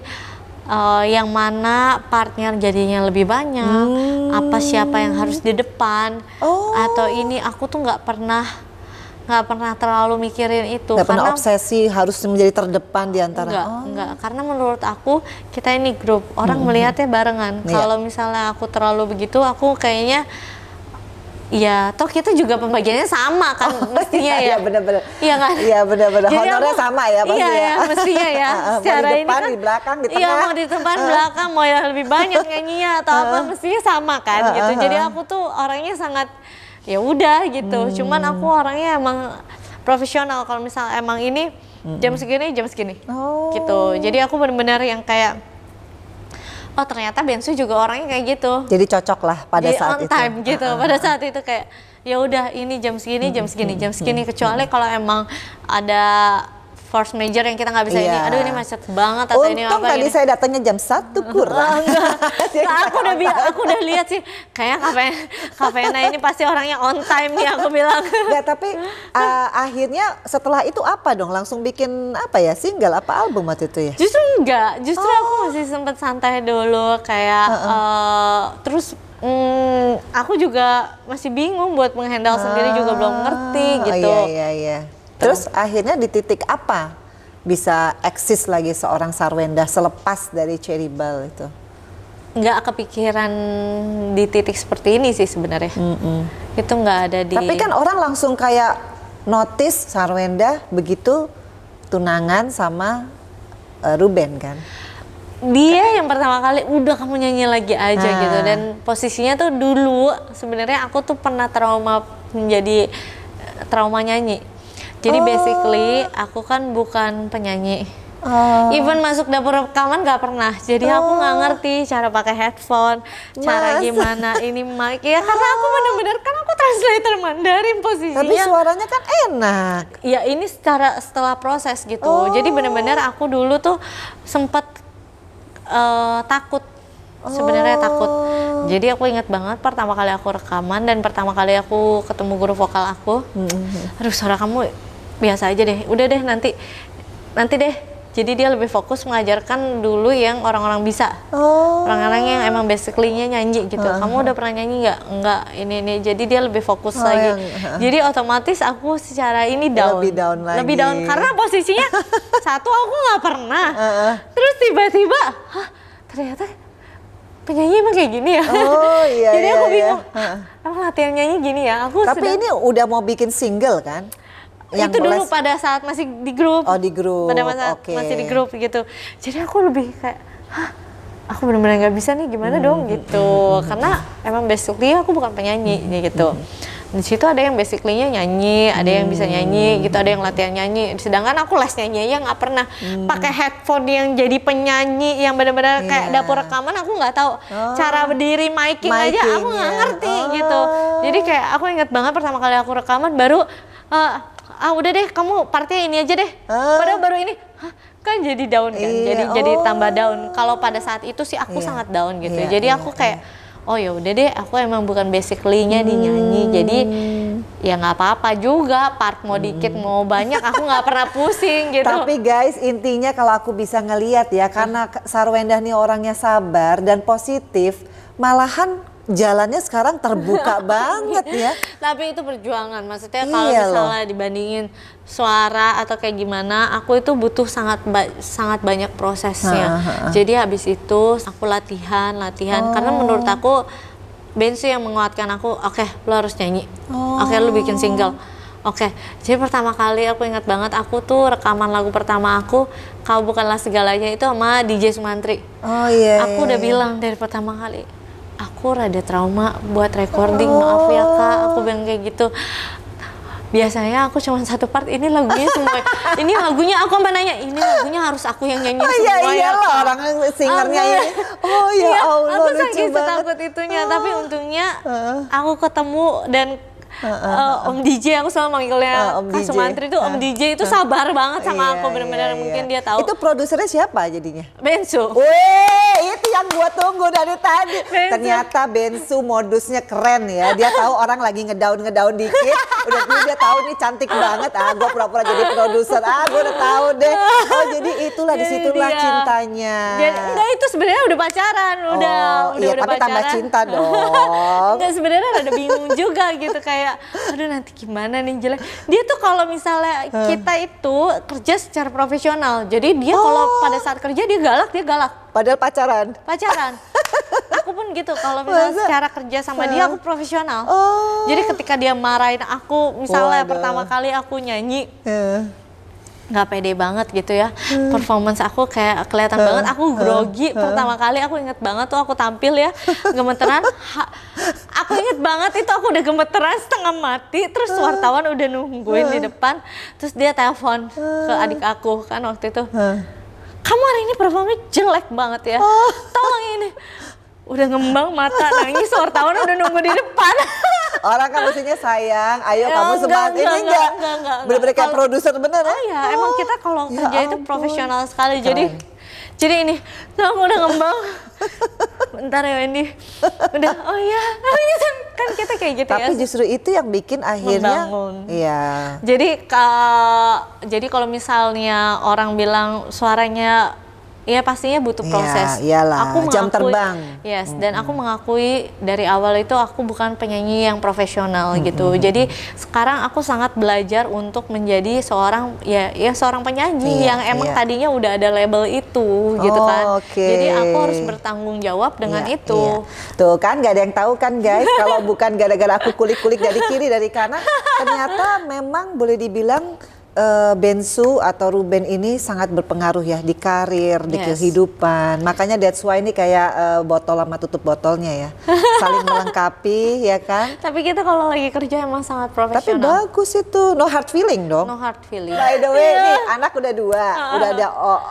yang mana partner jadinya lebih banyak, apa siapa yang harus di depan, atau ini aku tuh nggak pernah terlalu mikirin itu. Nggak pernah obsesi harus menjadi terdepan di antara. Enggak, karena menurut aku kita ini grup, orang melihatnya barengan. Kalau misalnya aku terlalu begitu, aku kayaknya ya toh kita juga pembagiannya sama kan mestinya ya. Iya benar-benar. Iya kan? Iya benar-benar. Honornya sama ya pasti iya, ya. Mestinya ya. Secara Secara di depan, ini kan, di belakang, di tengah. Iya mau di depan, belakang, mau yang lebih banyak nyanyinya atau apa mestinya sama kan gitu. Jadi aku tuh orangnya sangat ya udah gitu. Cuman aku orangnya emang profesional. Kalau misal emang ini jam segini gitu. Jadi aku benar-benar yang kayak oh ternyata Bensu juga orangnya kayak gitu. Jadi cocok lah pada jadi saat on time gitu. Pada saat itu kayak ya udah ini jam segini. Kecuali kalau emang ada force major yang kita nggak bisa ini, aduh ini macet banget atau ini apa. Untung tadi saya datangnya jam 1 kurang. Aku udah lihat sih, kayak Kafena ini pasti orangnya on time nih aku bilang. Nggak, tapi akhirnya setelah itu apa dong? Langsung bikin apa ya, single apa album waktu itu ya? Justru enggak, aku masih sempet santai dulu kayak terus aku juga masih bingung buat menghandle sendiri juga belum ngerti gitu. Iya. Terus akhirnya di titik apa bisa eksis lagi seorang Sarwenda selepas dari Cherry Ball itu? Nggak kepikiran di titik seperti ini sih sebenarnya. Itu nggak ada di. Tapi kan orang langsung kayak notice Sarwenda begitu tunangan sama Ruben kan? Dia yang pertama kali udah kamu nyanyi lagi aja gitu, dan posisinya tuh dulu sebenarnya aku tuh pernah menjadi trauma nyanyi. Jadi basically aku kan bukan penyanyi. Even masuk dapur rekaman gak pernah. Jadi aku nggak ngerti cara pakai headphone, cara gimana ini mic. Ya karena aku bener-bener kan aku translator Mandarin posisinya. Tapi suaranya kan enak. Ya ini setelah proses gitu. Jadi bener-bener aku dulu tuh sempet takut. Sebenarnya takut. Jadi aku ingat banget pertama kali aku rekaman dan pertama kali aku ketemu guru vokal aku. Aduh suara kamu biasa aja deh. Udah deh nanti deh. Jadi dia lebih fokus mengajarkan dulu yang orang-orang bisa. Orang-orang yang emang basically-nya nyanyi gitu. Kamu udah pernah nyanyi nggak? Enggak, ini. Jadi dia lebih fokus lagi. Jadi otomatis aku secara ini down. Lebih down lagi. Lebih down karena posisinya satu aku nggak pernah. Terus tiba-tiba, ternyata penyanyi emang kayak gini ya. Jadi aku bingung. Aku latihan nyanyi gini ya. Tapi ini udah mau bikin single kan? Itu dulu pada saat masih di grup. Oh di grup. Pada masa masih di grup gitu. Jadi aku lebih kayak, aku benar-benar nggak bisa nih gimana dong gitu. Karena emang basically aku bukan penyanyi gitu. Di situ ada yang basically-nya nyanyi, ada yang bisa nyanyi gitu, ada yang latihan nyanyi. Sedangkan aku les nyanyi aja nggak pernah pakai headphone yang jadi penyanyi yang benar-benar kayak dapur rekaman. Aku nggak tahu cara berdiri miking aja aku nggak ngerti gitu. Jadi kayak aku ingat banget pertama kali aku rekaman baru udah deh kamu partnya ini aja deh. Padahal baru ini kan jadi down kan. Jadi tambah down. Kalau pada saat itu sih aku sangat down gitu. Jadi aku kayak oh ya udah deh aku emang bukan basically-nya di nyanyi. Jadi ya nggak apa-apa juga part mau dikit mau banyak aku nggak pernah pusing gitu. Tapi guys intinya kalau aku bisa ngelihat ya karena Sarwenda nih orangnya sabar dan positif, malahan jalannya sekarang terbuka banget ya. Tapi itu perjuangan, maksudnya kalau misalnya dibandingin suara atau kayak gimana, aku itu butuh sangat banyak prosesnya. Jadi habis itu aku latihan, karena menurut aku Bensu yang menguatkan aku, oke, lo harus nyanyi, oke, lo bikin single. Oke, jadi pertama kali aku ingat banget aku tuh rekaman lagu pertama aku Kau Bukanlah Segalanya itu sama DJ Sumantri. Aku udah bilang dari pertama kali, aku rada trauma buat recording, maaf ya kak, aku bilang kayak gitu. Biasanya aku cuma satu part, ini lagunya semua, ini lagunya aku sampai nanya, ini lagunya harus aku yang nyanyi semua ya kak. Orang singernya ini. Allah, aku saking setakut itunya, tapi untungnya aku ketemu dan Om DJ, aku selalu manggilnya Om Kak DJ. Sumantri itu Om DJ itu sabar banget sama Iya, aku, benar-benar iya, mungkin iya. dia tahu. Itu produsernya siapa jadinya? Bensu. Wih, itu yang gua tunggu dari tadi. Bensu. Ternyata Bensu modusnya keren ya. Dia tahu orang lagi ngedaun dikit, udah tuh dia tahu nih cantik banget. Gua pura-pura jadi produser. Gua udah tahu deh. Oh, jadi itulah Jadi disitulah dia. cintanya. Jadi enggak, itu sebenarnya udah pacaran, udah iya, tapi pacaran. tambah cinta dong. Enggak, sebenarnya ada bingung juga gitu, kayak aduh nanti gimana nih jelek. Dia tuh kalau misalnya kita itu kerja secara profesional. Jadi dia kalau pada saat kerja dia galak. Padahal pacaran. Aku pun gitu, kalau misalnya Masa? secara kerja sama dia aku profesional. Oh. Jadi ketika dia marahin aku, misalnya Waduh. pertama kali aku nyanyi Eh. nggak pede banget gitu ya, performance aku kayak kelihatan banget aku grogi. Pertama kali aku inget banget tuh aku tampil ya, gemeteran. Aku inget banget itu aku udah gemeteran setengah mati, terus wartawan udah nungguin di depan, terus dia telepon ke adik aku kan waktu itu, kamu hari ini performnya jelek banget ya, tolong ini. Udah ngembang mata nangis, wartawan udah nunggu di depan. Orang kan mestinya sayang, ayo Ya, kamu semangat. Ini enggak. Bener-bener kayak Kalau- produser bener ya? Iya, emang kita kalau ya kerja itu ampun. profesional sekali. Keren. Jadi ini, kamu udah ngembang. Bentar ya Wendy. Udah, oh iya. Kan kita kayak gitu Tapi ya. justru itu yang bikin akhirnya, Membangun. iya. Jadi kalau misalnya orang bilang suaranya, ya pastinya butuh Iya, proses. iyalah, jam terbang. Yes, dan aku mengakui dari awal itu aku bukan penyanyi yang profesional gitu. Jadi sekarang aku sangat belajar untuk menjadi seorang seorang penyanyi Iya, yang emang iya. tadinya udah ada label itu gitu Oh, kan. oke. Jadi aku harus bertanggung jawab dengan Iya, itu. iya. Tuh kan gak ada yang tahu kan guys, kalau bukan gara-gara aku kulik-kulik dari kiri dari kanan, ternyata memang boleh dibilang Bensu atau Ruben ini sangat berpengaruh ya di karir, di Yes. kehidupan. Makanya that's why ini kayak botol sama tutup botolnya ya, saling melengkapi ya kan. Tapi kita kalau lagi kerja emang sangat Tapi profesional. bagus itu, no hard feeling dong. No hard feeling. By the way, nih anak udah 2, udah ada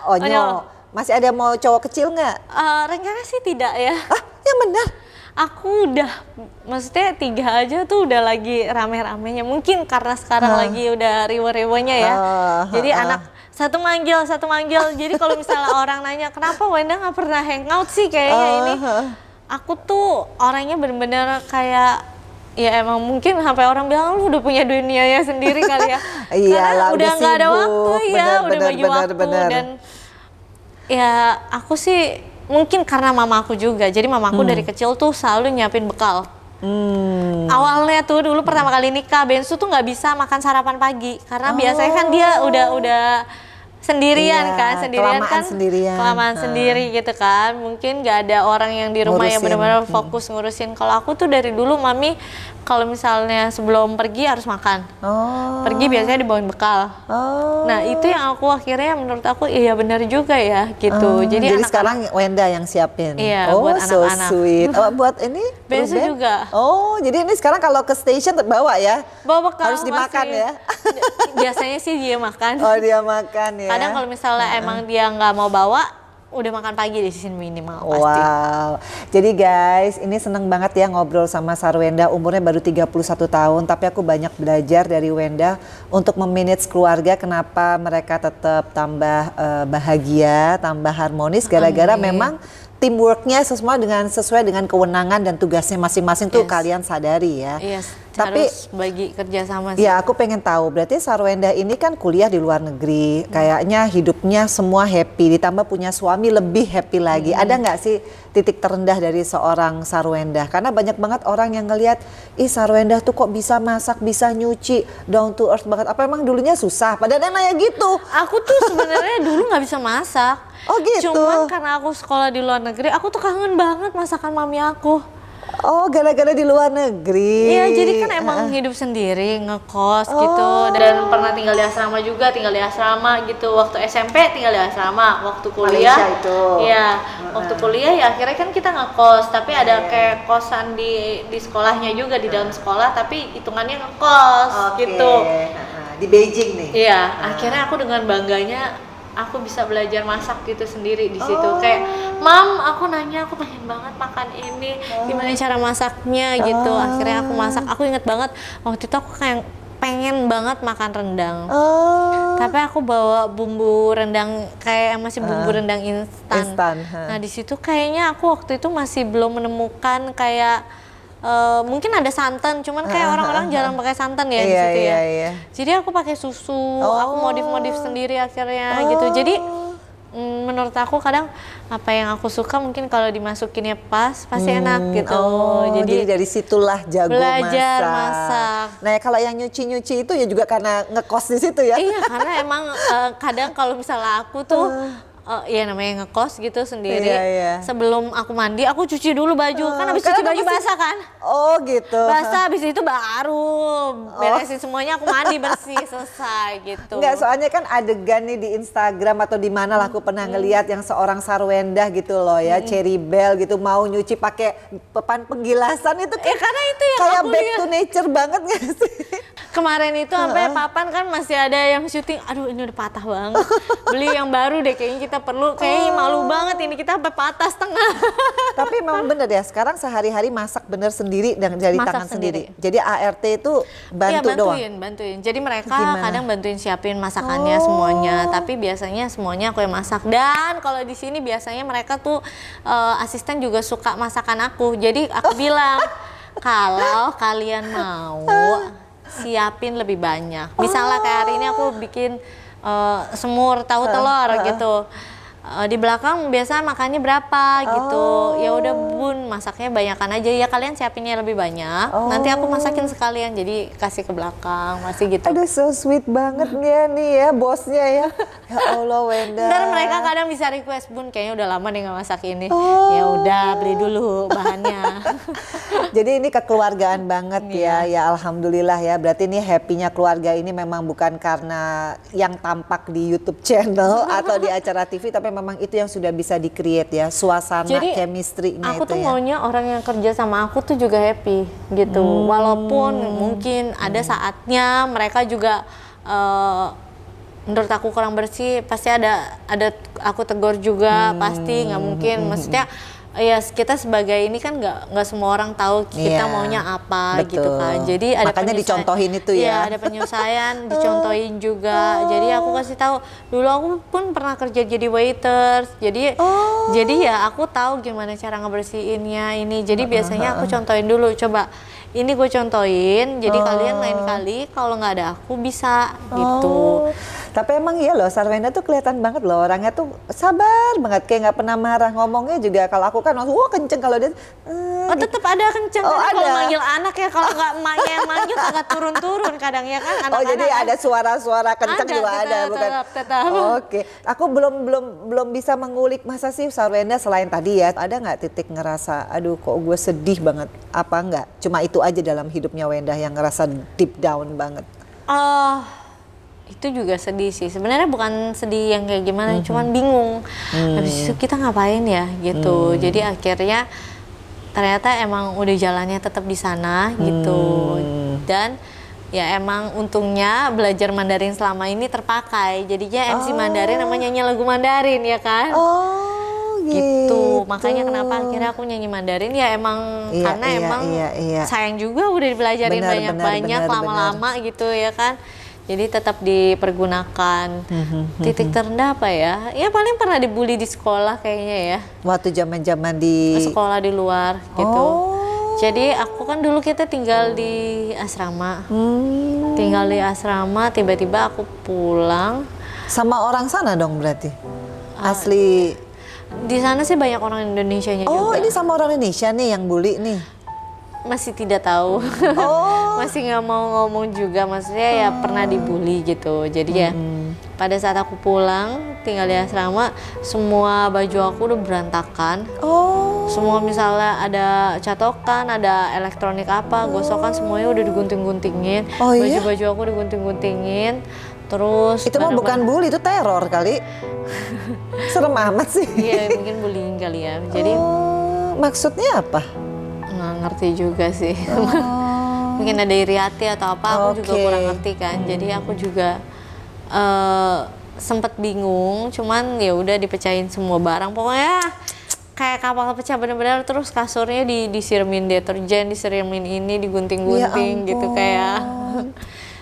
Onyo. Onyo. Masih ada mau cowok kecil nggak? Rencana sih tidak ya. Ya benar. Aku udah, maksudnya 3 aja tuh udah lagi rame-ramenya. Mungkin karena sekarang lagi udah riwa-riwanya ya. Jadi anak satu manggil. Jadi kalau misalnya orang nanya, kenapa Wenda nggak pernah hangout sih kayaknya ini. Aku tuh orangnya bener-bener kayak, ya emang mungkin sampai orang bilang lu udah punya dunianya sendiri kali ya. Iyalah, Karena udah nggak ada sibuk. waktu ya, udah bagi waktu. Dan ya aku sih mungkin karena mama aku juga. Jadi mama aku dari kecil tuh selalu nyiapin bekal. Awalnya tuh dulu pertama kali nikah, Bensu tuh nggak bisa makan sarapan pagi karena biasanya kan dia udah sendirian Iya, kan, kelamaan sendirian. kelamaan sendiri gitu kan. Mungkin nggak ada orang yang di rumah yang Ngurusin. benar-benar fokus ngurusin. Kalau aku tuh dari dulu mami kalau misalnya sebelum pergi harus makan. Oh. Pergi biasanya dibawain bekal. Oh. Nah itu yang aku akhirnya menurut aku iya benar juga ya gitu. Jadi anak-anak- sekarang Wenda yang siapin. Iya, oh, buat so anak-anak. sweet. Oh, buat ini Bensu Ruben? juga. Oh, jadi ini sekarang kalau ke station terbawa ya? bawa bekal Harus dimakan pasti. ya? Biasanya sih dia makan. Oh, dia makan ya. Kadang kalau misalnya emang dia nggak mau bawa, udah makan pagi di sini minimal pasti. Wow, jadi guys ini seneng banget ya ngobrol sama Sarwenda, umurnya baru 31 tahun tapi aku banyak belajar dari Wenda untuk memanage keluarga, kenapa mereka tetap tambah bahagia, tambah harmonis gara-gara memang teamworknya sesuai dengan kewenangan dan tugasnya masing-masing tuh Yes. kalian sadari ya. Yes, Tapi harus bagi kerja sama sih. ya aku pengen tahu, berarti Sarwenda ini kan kuliah di luar negeri, kayaknya hidupnya semua happy, ditambah punya suami lebih happy lagi. Ada nggak sih titik terendah dari seorang Sarwenda? Karena banyak banget orang yang ngelihat, ih Sarwenda tuh kok bisa masak, bisa nyuci, down to earth banget. Apa emang dulunya susah? Padahal dia nanya gitu. Aku tuh sebenarnya dulu nggak bisa masak. Oh gitu. Cuman karena aku sekolah di luar negeri, aku tuh kangen banget masakan mami aku. Oh gara-gara di luar negeri. Iya, jadi kan emang hidup sendiri, ngekos gitu. Dan pernah tinggal di asrama juga, tinggal di asrama gitu. Waktu SMP tinggal di asrama, waktu kuliah. Malaysia itu. Iya, waktu kuliah ya akhirnya kan kita ngekos. Tapi ada kayak kosan di sekolahnya juga, di dalam sekolah. Tapi hitungannya ngekos Oke. gitu. Di Beijing nih. Iya, akhirnya aku dengan bangganya aku bisa belajar masak gitu sendiri di situ. Kayak, Mam, aku nanya, aku pengen banget makan ini, gimana cara masaknya gitu. Akhirnya aku masak. Aku inget banget waktu itu aku kayak pengen banget makan rendang. Tapi aku bawa bumbu rendang kayak masih bumbu rendang instan. Nah di situ kayaknya aku waktu itu masih belum menemukan kayak mungkin ada santan, cuman kayak orang-orang jarang pakai santan ya di situ ya. Jadi aku pakai susu, aku modif-modif sendiri akhirnya gitu. Jadi menurut aku kadang apa yang aku suka mungkin kalau dimasukinnya pas pasti enak gitu. Jadi dari situlah jago belajar masak. Nah kalau yang nyuci-nyuci itu ya juga karena ngekos di situ ya? Iya, karena emang kadang kalau misalnya aku tuh ya namanya ngekos gitu sendiri. Sebelum aku mandi, aku cuci dulu baju. Kan habis cuci baju basah kan? Oh gitu. Basah, habis itu baru beresin semuanya, aku mandi bersih, selesai gitu. Enggak, soalnya kan adegan nih di Instagram atau di mana lah aku pernah ngeliat yang seorang Sarwendah gitu loh ya, Cherry Bell gitu mau nyuci pakai papan penggilasan itu karena itu yang kayak aku back lihat. to nature banget gak sih? Kemarin itu sampai papan kan masih ada yang syuting, aduh ini udah patah banget. Beli yang baru deh, kayaknya kita perlu, kayaknya malu banget ini kita sampai patah setengah. Tapi memang bener ya, sekarang sehari-hari masak bener sendiri dan dari Masak tangan sendiri. sendiri. Jadi ART itu bantu doang? Bantuin. Jadi mereka Gimana? kadang bantuin siapin masakannya semuanya, tapi biasanya semuanya aku yang masak. Dan kalau di sini biasanya mereka tuh asisten juga suka masakan aku. Jadi aku bilang, kalau kalian mau siapin lebih banyak. Misalnya kayak hari ini aku bikin semur tahu telur gitu. Di belakang biasa makannya berapa gitu. Ya udah Bun, masaknya banyakan aja ya, kalian siapinnya lebih banyak. Nanti aku masakin sekalian, jadi kasih ke belakang, masih gitu. Aduh so sweet banget nih ya bosnya ya. Ya Allah Wenda. Ntar mereka kadang bisa request, Bun kayaknya udah lama nih nggak masak ini. Ya udah beli dulu bahannya. Jadi ini kekeluargaan banget ya. Ya alhamdulillah ya. Berarti ini happy-nya keluarga ini memang bukan karena yang tampak di YouTube channel atau di acara TV, tapi memang itu yang sudah bisa di-create ya, suasana chemistry-nya aku itu tuh ya. maunya orang yang kerja sama aku tuh juga happy gitu. Walaupun mungkin ada saatnya mereka juga menurut aku kurang bersih, pasti ada aku tegur juga, pasti nggak mungkin. Maksudnya ya kita sebagai ini kan nggak semua orang tahu kita maunya apa. Betul. Gitu kan. Jadi ada makanya dicontohin itu ya. Iya, ada penyesuaian, dicontohin juga. Jadi aku kasih tahu. Dulu aku pun pernah kerja jadi waiter. Jadi ya aku tahu gimana cara ngebersihinnya ini. Jadi biasanya aku contohin dulu, coba ini gue contohin, jadi kalian lain kali kalau nggak ada aku bisa gitu. Tapi emang iya loh, Sarwenda tuh kelihatan banget loh, orangnya tuh sabar banget, kayak nggak pernah marah. Ngomongnya juga kalau aku kan langsung wah kenceng, kalau dia tetap ada kenceng. Kalau manggil anak ya, kalau nggak emaknya yang manggil agak turun-turun kadang ya kan anak-anak. Jadi ada suara-suara kenceng juga ada, bukan? Tetap. Oke, aku belum bisa mengulik masa sih Sarwenda selain tadi ya, ada nggak titik ngerasa aduh kok gue sedih banget, apa enggak? Cuma itu aja dalam hidupnya Wenda yang ngerasa deep down banget. Itu juga sedih sih. Sebenarnya bukan sedih yang kayak gimana, cuman bingung. Habis itu kita ngapain ya gitu. Jadi akhirnya ternyata emang udah jalannya tetap di sana gitu. Dan ya emang untungnya belajar Mandarin selama ini terpakai. Jadinya MC Mandarin namanya nyanyi lagu Mandarin ya kan. Gitu. Makanya kenapa akhirnya aku nyanyi Mandarin ya emang karena emang sayang juga udah dipelajarin banyak-banyak lama-lama gitu ya kan. Jadi tetap dipergunakan. Titik terendah apa ya? Ya paling pernah dibully di sekolah kayaknya ya. Waktu zaman-zaman di sekolah di luar gitu. Jadi aku kan dulu kita tinggal di asrama. Tinggal di asrama, tiba-tiba aku pulang. Sama orang sana dong berarti? Asli? Di sana sih banyak orang Indonesianya juga. Oh ini sama orang Indonesia nih yang bully nih? Masih tidak tahu. Masih nggak mau ngomong juga, maksudnya ya pernah dibully gitu. Jadi ya pada saat aku pulang tinggal di asrama, semua baju aku udah berantakan. Semua misalnya ada catokan, ada elektronik apa, gosokan semuanya udah digunting-guntingin. Baju-baju aku digunting-guntingin. Terus itu mah bukan bully, itu teror kali. Serem amat sih. Iya mungkin bullying kali ya. Jadi maksudnya apa? Nggak ngerti juga sih. Mungkin ada iri hati atau apa, aku juga kurang ngerti kan. Jadi aku juga sempet bingung, cuman ya udah dipecahin semua barang, pokoknya kayak kapal pecah bener-bener. Terus kasurnya disiramin deterjen, disiramin ini, digunting-gunting gitu kayak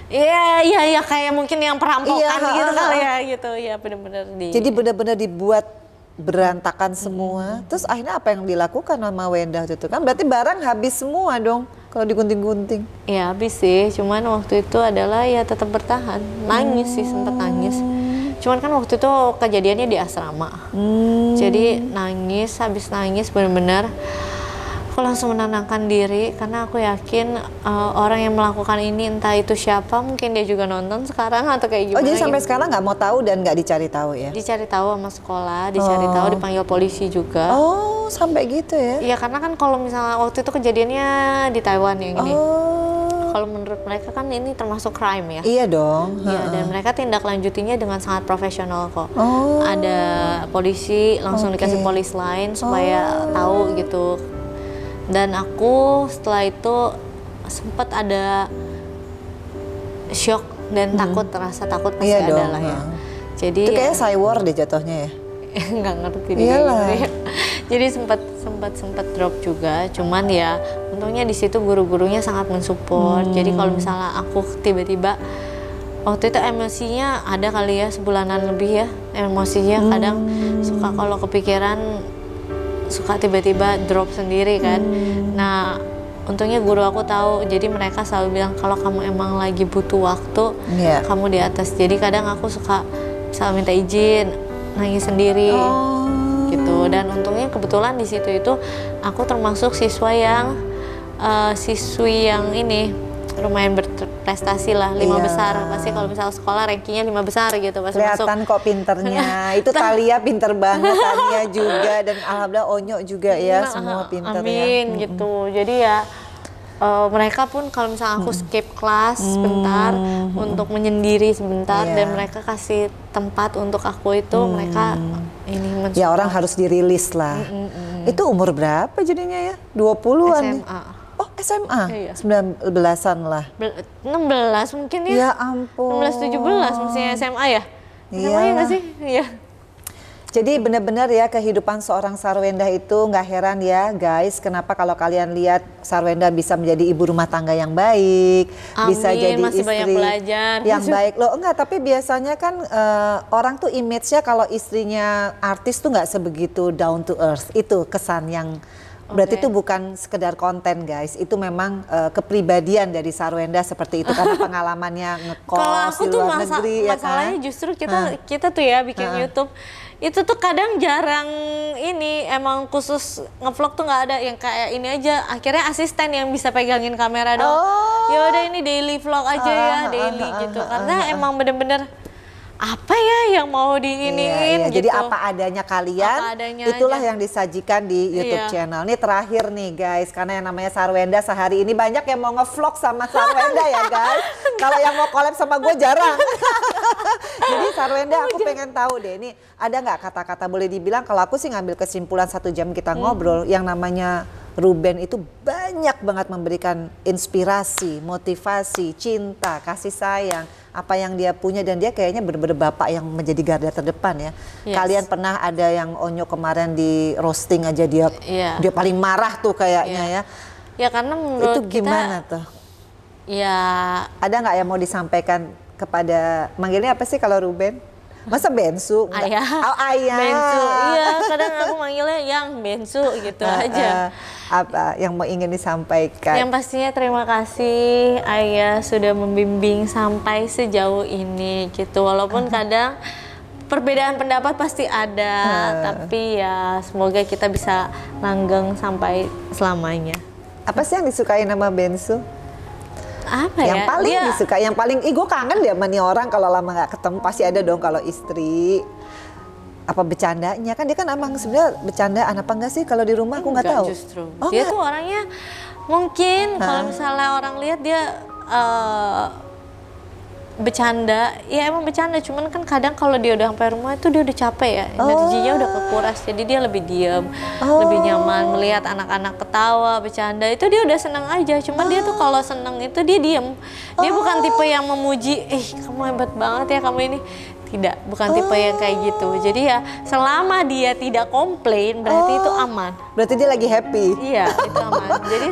iya kayak mungkin yang perampokan gitu kali ya gitu ya, bener-bener jadi bener-bener dibuat berantakan semua. Terus akhirnya apa yang dilakukan sama Wenda itu kan? Berarti barang habis semua dong kalau digunting-gunting. Ya habis sih, cuman waktu itu adalah ya tetap bertahan, nangis sih, sempet nangis. Cuman kan waktu itu kejadiannya di asrama, jadi habis nangis bener-bener aku langsung menenangkan diri, karena aku yakin orang yang melakukan ini entah itu siapa, mungkin dia juga nonton sekarang atau kayak gimana. Oh jadi sampai gitu. sekarang nggak mau tahu dan nggak dicari tahu ya? Dicari tahu sama sekolah, dicari tahu, dipanggil polisi juga. Oh sampai gitu ya? Iya, karena kan kalau misalnya waktu itu kejadiannya di Taiwan yang ini. Kalau menurut mereka kan ini termasuk crime ya. Iya dong. Iya, dan mereka tindak lanjutinya dengan sangat profesional kok. Ada polisi langsung dikasih polis lain supaya tahu gitu. Dan aku setelah itu sempat ada shock dan takut, rasa takut masih Iya ada dong, lah ya. Jadi itu kayak cyber deh jatuhnya ya. nggak ngerti Iyalah. dia. Jadi sempat drop juga. Cuman ya untungnya di situ guru-gurunya sangat mensupport. Jadi kalau misalnya aku tiba-tiba waktu itu emosinya ada kali ya sebulanan lebih ya, emosinya kadang suka kalau kepikiran suka tiba-tiba drop sendiri kan. Nah untungnya guru aku tahu, jadi mereka selalu bilang kalau kamu emang lagi butuh waktu, kamu di atas. Jadi kadang aku suka misalnya minta izin, nangis sendiri gitu. Dan untungnya kebetulan di situ itu aku termasuk siswi yang ini lumayan berprestasi lah, 5 besar. Pasti kalau misalnya sekolah rankingnya 5 besar gitu pas masuk. Kelihatan kok pinternya. Itu Thalia pinter banget, Tania juga, dan alhamdulillah Onyo juga ya, semua pinter amin ya. gitu. Jadi ya mereka pun kalau misalnya aku skip kelas sebentar untuk menyendiri sebentar, dan mereka kasih tempat untuk aku itu, mereka ini mensupport. Ya orang harus dirilis lah. Itu umur berapa jadinya ya? 20-an nih? SMA. Oh SMA? Iya. 19-an lah. 16 mungkin ya. Ya ampun. 16-17 mestinya SMA ya? SMA ya nggak sih? Iya. Jadi benar-benar ya kehidupan seorang Sarwenda itu nggak heran ya guys, kenapa kalau kalian lihat Sarwenda bisa menjadi ibu rumah tangga yang baik, bisa jadi masih istri banyak belajar yang baik. Loh enggak, tapi biasanya kan orang tuh image-nya kalau istrinya artis tuh nggak sebegitu down to earth. Itu kesan yang berarti itu bukan sekedar konten guys, itu memang kepribadian dari Sarwenda seperti itu karena pengalamannya ngekos di luar negeri ya kan. Masalahnya justru kita tuh ya bikin YouTube itu tuh kadang jarang ini, emang khusus ngevlog tuh nggak ada yang kayak ini aja, akhirnya asisten yang bisa pegangin kamera dong. Ya udah ini daily vlog aja ya, daily gitu, karena emang bener-bener apa ya yang mau diiniin gitu. Jadi apa adanya kalian, itulah yang disajikan di YouTube channel. Ini terakhir nih guys, karena yang namanya Sarwenda sehari ini banyak yang mau ngevlog sama Sarwenda ya guys. Kalau yang mau collab sama gue jarang. Jadi Sarwenda aku pengen tahu deh, ini ada nggak kata-kata, boleh dibilang kalau aku sih ngambil kesimpulan 1 jam kita ngobrol, yang namanya Ruben itu banyak banget memberikan inspirasi, motivasi, cinta, kasih sayang, apa yang dia punya, dan dia kayaknya bener-bener bapak yang menjadi garda terdepan ya. Kalian pernah ada yang Onyo kemarin di roasting aja dia paling marah tuh kayaknya ya. Ya karena menurut itu gimana tuh? Ya ada nggak yang mau disampaikan kepada, manggilnya apa sih kalau Ruben? Masa Bensu? Ayah. Oh ayah. Bensu, iya kadang aku manggilnya yang Bensu gitu aja. Apa yang mau ingin disampaikan? Yang pastinya terima kasih ayah sudah membimbing sampai sejauh ini gitu. Walaupun kadang perbedaan pendapat pasti ada, tapi ya semoga kita bisa langgeng sampai selamanya. Apa sih yang disukai nama Bensu? Apa yang ya? paling disuka, yang paling, gue kangen deh sama nih orang, kalau lama nggak ketemu pasti ada dong kalau istri. Apa bercandanya, kan dia kan emang sebenarnya bercandaan apa enggak sih kalau di rumah, aku nggak tahu. Justru dia tuh orangnya mungkin kalau misalnya orang lihat dia bercanda, ya emang bercanda, cuman kan kadang kalau dia udah sampai rumah itu dia udah capek ya, energinya udah kekuras, jadi dia lebih diam, lebih nyaman melihat anak-anak ketawa, bercanda, itu dia udah senang aja. Cuman dia tuh kalau senang itu dia diem, dia bukan tipe yang memuji, kamu hebat banget ya kamu ini. bukan tipe yang kayak gitu. Jadi ya selama dia tidak komplain berarti itu aman. Berarti dia lagi happy. Iya, itu aman. Jadi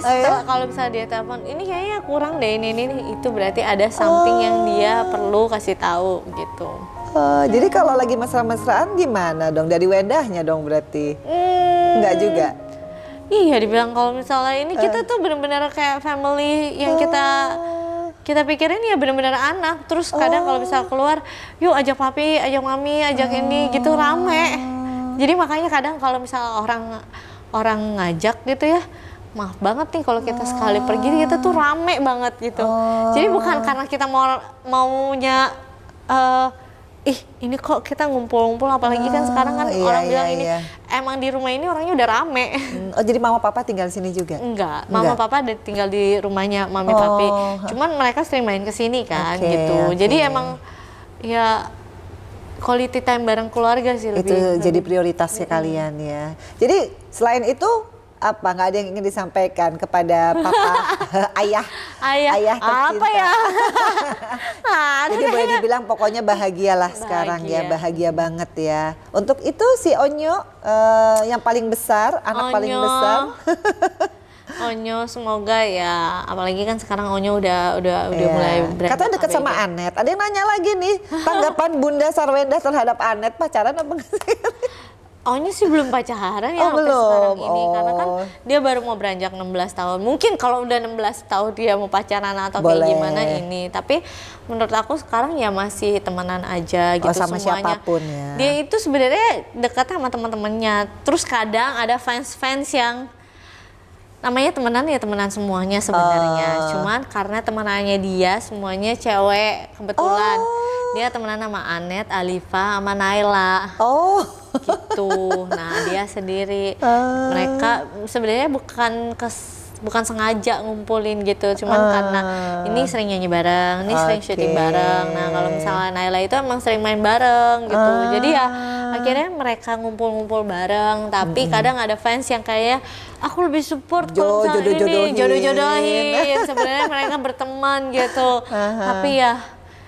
kalau misalnya dia telepon, ini kayaknya kurang deh ini, itu berarti ada something yang dia perlu kasih tahu gitu. Jadi kalau lagi mesra-mesraan gimana dong? Dari Wendahnya dong berarti? Enggak juga? Iya, dibilang kalau misalnya ini kita tuh benar-benar kayak family yang kita pikirin ya benar-benar anak. Terus kadang kalau bisa keluar, yuk ajak papi, ajak mami, ajak ini gitu rame. Jadi makanya kadang kalau misalnya orang ngajak gitu ya, maaf banget nih kalau kita sekali pergi kita tuh rame banget gitu. Jadi bukan karena kita maunya ini kok kita ngumpul-ngumpul, apalagi kan sekarang kan orang bilang ini emang di rumah ini orangnya udah rame. Jadi mama papa tinggal di sini juga? Enggak, mama papa tinggal di rumahnya mami papi. Cuman mereka sering main ke sini kan gitu. Jadi emang ya quality time bareng keluarga sih lebih. Itu jadi prioritasnya kalian ya. Jadi selain itu apa, nggak ada yang ingin disampaikan kepada papa, ayah tercinta? Apa ya? Jadi boleh dibilang pokoknya bahagialah sekarang ya, bahagia banget ya. Untuk itu si Onyo yang paling besar, anak paling besar. Onyo semoga ya, apalagi kan sekarang Onyo udah mulai beranjak. Katanya deket sama Anet. Ada yang nanya lagi nih, tanggapan Bunda Sarwenda terhadap Anet, pacaran apa enggak sih? Onyo sih belum pacaran ya sampai sekarang ini, karena kan dia baru mau beranjak 16 tahun. Mungkin kalau udah 16 tahun dia mau pacaran atau kayak gimana ini. Tapi menurut aku sekarang ya masih temenan aja gitu sama semuanya. Siapapun ya. Dia itu sebenarnya dekat sama teman-temannya. Terus kadang ada fans-fans yang namanya temenan ya temenan semuanya sebenarnya. Cuman karena temenannya dia semuanya cewek kebetulan. Dia temenan sama Anet, Alifa, sama Naila. Gitu. Nah, dia sendiri. Mereka sebenarnya bukan sengaja ngumpulin gitu, cuman karena ini sering nyanyi bareng, ini sering syuting bareng. Nah, kalau misalnya Naila itu emang sering main bareng gitu. Jadi ya akhirnya mereka ngumpul-ngumpul bareng, tapi kadang ada fans yang kayak aku lebih support kalau misalnya ini jodoh-jodohin. Sebenarnya mereka berteman gitu. Tapi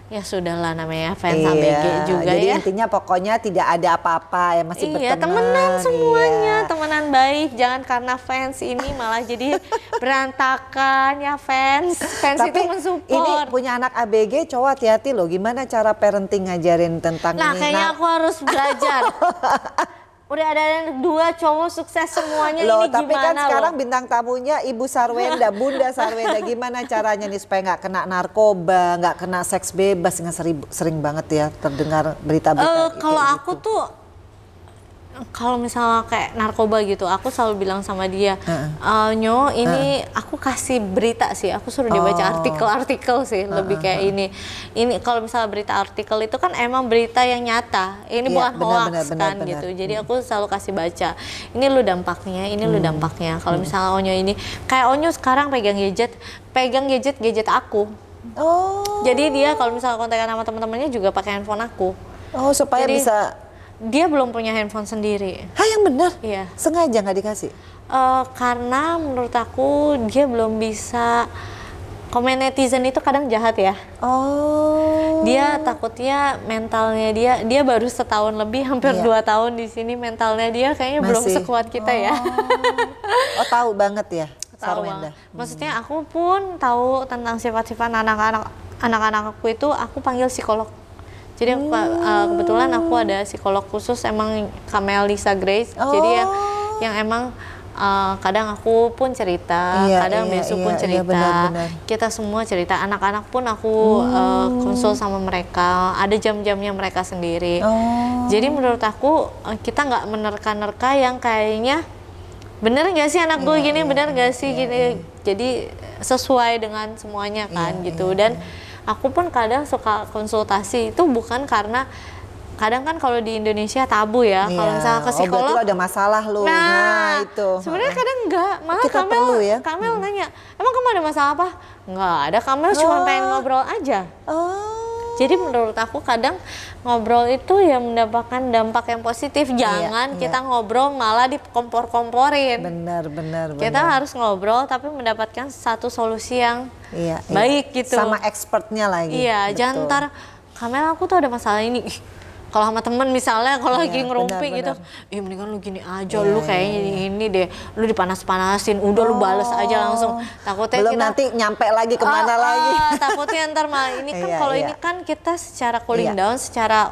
ya sudahlah, namanya fans ABG juga jadi ya. Jadi intinya pokoknya tidak ada apa-apa ya, masih berteman. Temenan semuanya, temenan baik. Jangan karena fans ini malah jadi berantakan ya fans. Fans Tapi itu mensupport. ini punya anak ABG, cowok hati-hati loh. Gimana cara parenting ngajarin tentang ini? Nah, kayaknya aku harus belajar. Udah ada 2 cowok sukses semuanya, loh, ini tapi gimana kan sekarang bintang tamunya Ibu Sarwenda, Bunda Sarwenda. Gimana caranya nih supaya nggak kena narkoba, nggak kena seks bebas? Sering banget ya terdengar berita-berita. Kalau aku tuh kalau misalnya kayak narkoba gitu, aku selalu bilang sama dia, Nyo, ini aku kasih berita sih, aku suruh dia baca artikel-artikel sih, lebih kayak ini. Ini kalau misalnya berita artikel itu kan emang berita yang nyata, ini bukan hoax kan gitu. Jadi aku selalu kasih baca, ini lu dampaknya, ini lu dampaknya. Kalau misalnya Onyo ini, kayak Onyo sekarang pegang gadget aku. Jadi dia kalau misalnya kontekan sama teman-temannya juga pakai handphone aku. Supaya jadi, bisa. Dia belum punya handphone sendiri. Yang benar? Iya. Sengaja nggak dikasih? Karena menurut aku dia belum bisa. Komen netizen itu kadang jahat ya. Dia takutnya mentalnya dia baru setahun lebih, hampir 2 tahun di sini, mentalnya dia kayaknya belum sekuat kita ya. Tahu banget ya, Sarwenda. Maksudnya aku pun tahu tentang sifat-sifat anak-anakku itu, aku panggil psikolog. Jadi kebetulan aku ada psikolog khusus, emang Kamel Lisa Grace. Jadi yang emang kadang aku pun cerita, kadang Bensu pun cerita, benar. Kita semua cerita. Anak-anak pun aku konsul sama mereka. Ada jam-jamnya mereka sendiri. Jadi menurut aku kita nggak menerka-nerka yang kayaknya bener nggak sih anak gue gini, bener nggak sih gini. Jadi sesuai dengan semuanya kan gitu. Dan aku pun kadang suka konsultasi itu bukan karena kadang kan kalau di Indonesia tabu ya, kalau misalnya ke psikolog berarti ada masalah lo. Nah itu sebenarnya kadang enggak, malah kita Kamel nanya, emang kamu ada masalah apa? Enggak ada, Kamel cuma pengen ngobrol aja. Jadi menurut aku kadang ngobrol itu ya mendapatkan dampak yang positif. Jangan kita ngobrol malah dikompor-komporin. Benar. Kita harus ngobrol tapi mendapatkan satu solusi yang baik gitu. Sama expertnya lagi. Iya, jangan ntar Kamel aku tuh ada masalah ini. Ih, kalau sama temen misalnya, kalau lagi ngerumpi gitu, mendingan lu gini aja, lu kayaknya ini deh, lu dipanas-panasin, udah lu bales aja langsung. Takutnya belum kita nanti nyampe lagi kemana lagi. Takutnya ntar malah ini kan kalau ini kan kita secara cooling down, secara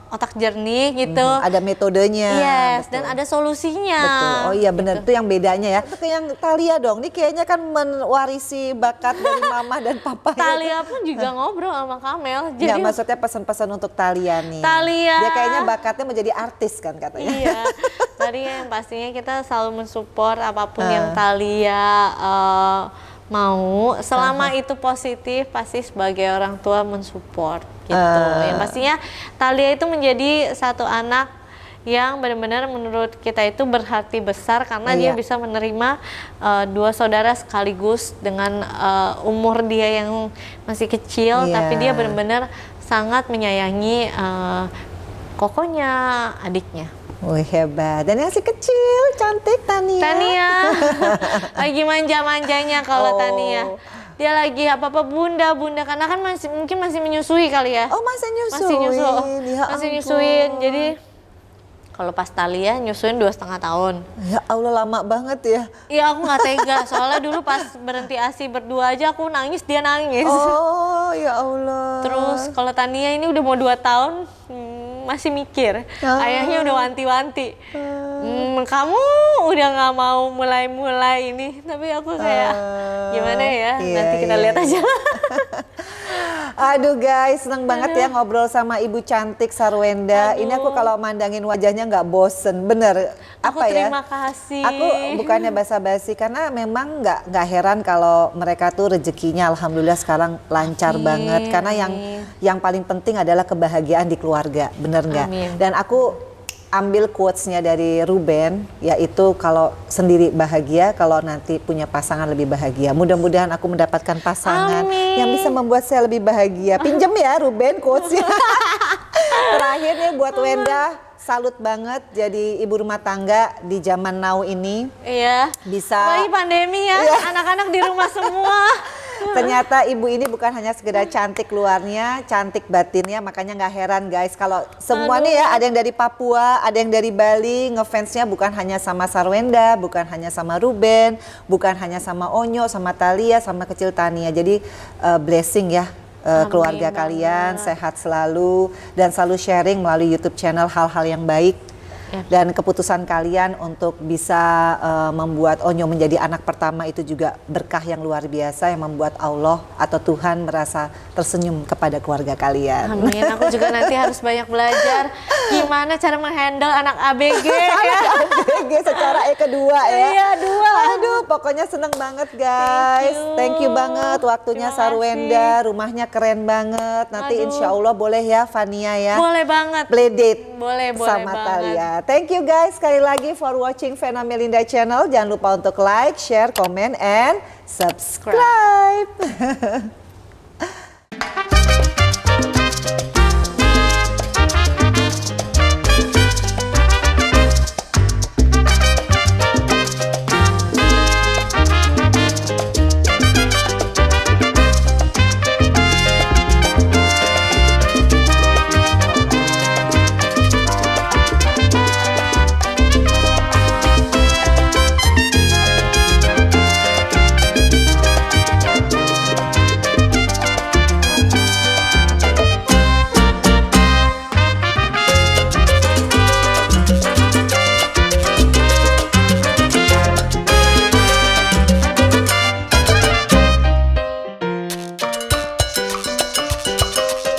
otak jernih gitu. Ada metodenya. Yes, betul. dan ada solusinya. Betul. Oh iya benar, gitu. itu yang bedanya ya. Itu yang Thalia dong, ini kayaknya kan mewarisi bakat dari mama dan papa. Thalia pun juga ngobrol sama Kamel. Jadi Nggak, maksudnya pesan-pesan untuk Thalia nih. Thalia. Dia kayaknya bakatnya menjadi artis kan katanya. Iya, tadi yang pastinya kita selalu mensupport apapun yang Thalia mau, selama itu positif, pasti sebagai orang tua mensupport gitu. Yang pastinya Thalia itu menjadi satu anak yang benar-benar menurut kita itu berarti besar karena dia bisa menerima dua saudara sekaligus dengan umur dia yang masih kecil, tapi dia benar-benar sangat menyayangi kokonya, adiknya. Wih hebat, dan yang si kecil, cantik Tania. Tania, lagi manja-manjanya kalau Tania. Dia lagi apa-apa bunda, karena kan mungkin masih menyusui kali ya. Oh masih nyusuin? Masih nyusuin, jadi kalau pas Thalia nyusuin 2,5 tahun. Ya Allah lama banget ya. Iya aku nggak tega, soalnya dulu pas berhenti ASI berdua aja aku nangis, dia nangis. Oh ya Allah. Terus kalau Tania ini udah mau 2 tahun, masih mikir. Ayahnya udah wanti-wanti. Kamu udah nggak mau mulai ini, tapi aku kayak gimana ya? Nanti kita lihat aja. Aduh guys, seneng banget ya ngobrol sama Ibu cantik Sarwenda. Ini aku kalau mandangin wajahnya nggak bosen, bener. Aku apa ya? terima kasih. Aku bukannya basa-basi karena memang nggak heran kalau mereka tuh rezekinya alhamdulillah sekarang lancar banget. Karena yang paling penting adalah kebahagiaan di keluarga, bener nggak? Dan aku ambil quotes-nya dari Ruben, yaitu kalau sendiri bahagia, kalau nanti punya pasangan lebih bahagia. Mudah-mudahan aku mendapatkan pasangan yang bisa membuat saya lebih bahagia. Pinjem ya Ruben quotes-nya. Terakhir nih buat Wenda, salut banget jadi ibu rumah tangga di zaman now ini. Iya. Bisa. Apalagi pandemi ya, anak-anak di rumah semua. Ternyata ibu ini bukan hanya sekedar cantik luarnya, cantik batinnya, makanya nggak heran guys kalau semua nih ya, ada yang dari Papua, ada yang dari Bali, ngefansnya bukan hanya sama Sarwenda, bukan hanya sama Ruben, bukan hanya sama Onyo, sama Thalia, sama kecil Tania. Jadi blessing ya keluarga kalian, sehat selalu dan selalu sharing melalui YouTube channel hal-hal yang baik. Dan keputusan kalian untuk bisa membuat Onyo menjadi anak pertama itu juga berkah yang luar biasa yang membuat Allah atau Tuhan merasa tersenyum kepada keluarga kalian. Amin, aku juga nanti harus banyak belajar gimana cara menghandle anak ABG ya. ABG secara kedua ya. Iya, 2. Aduh, pokoknya seneng banget guys. Thank you banget waktunya Sarwenda, rumahnya keren banget. Nanti insya Allah boleh ya Fania ya. Boleh banget. Play date boleh sama banget. Thalia. Thank you guys sekali lagi for watching Vena Melinda channel. Jangan lupa untuk like, share, comment, and subscribe.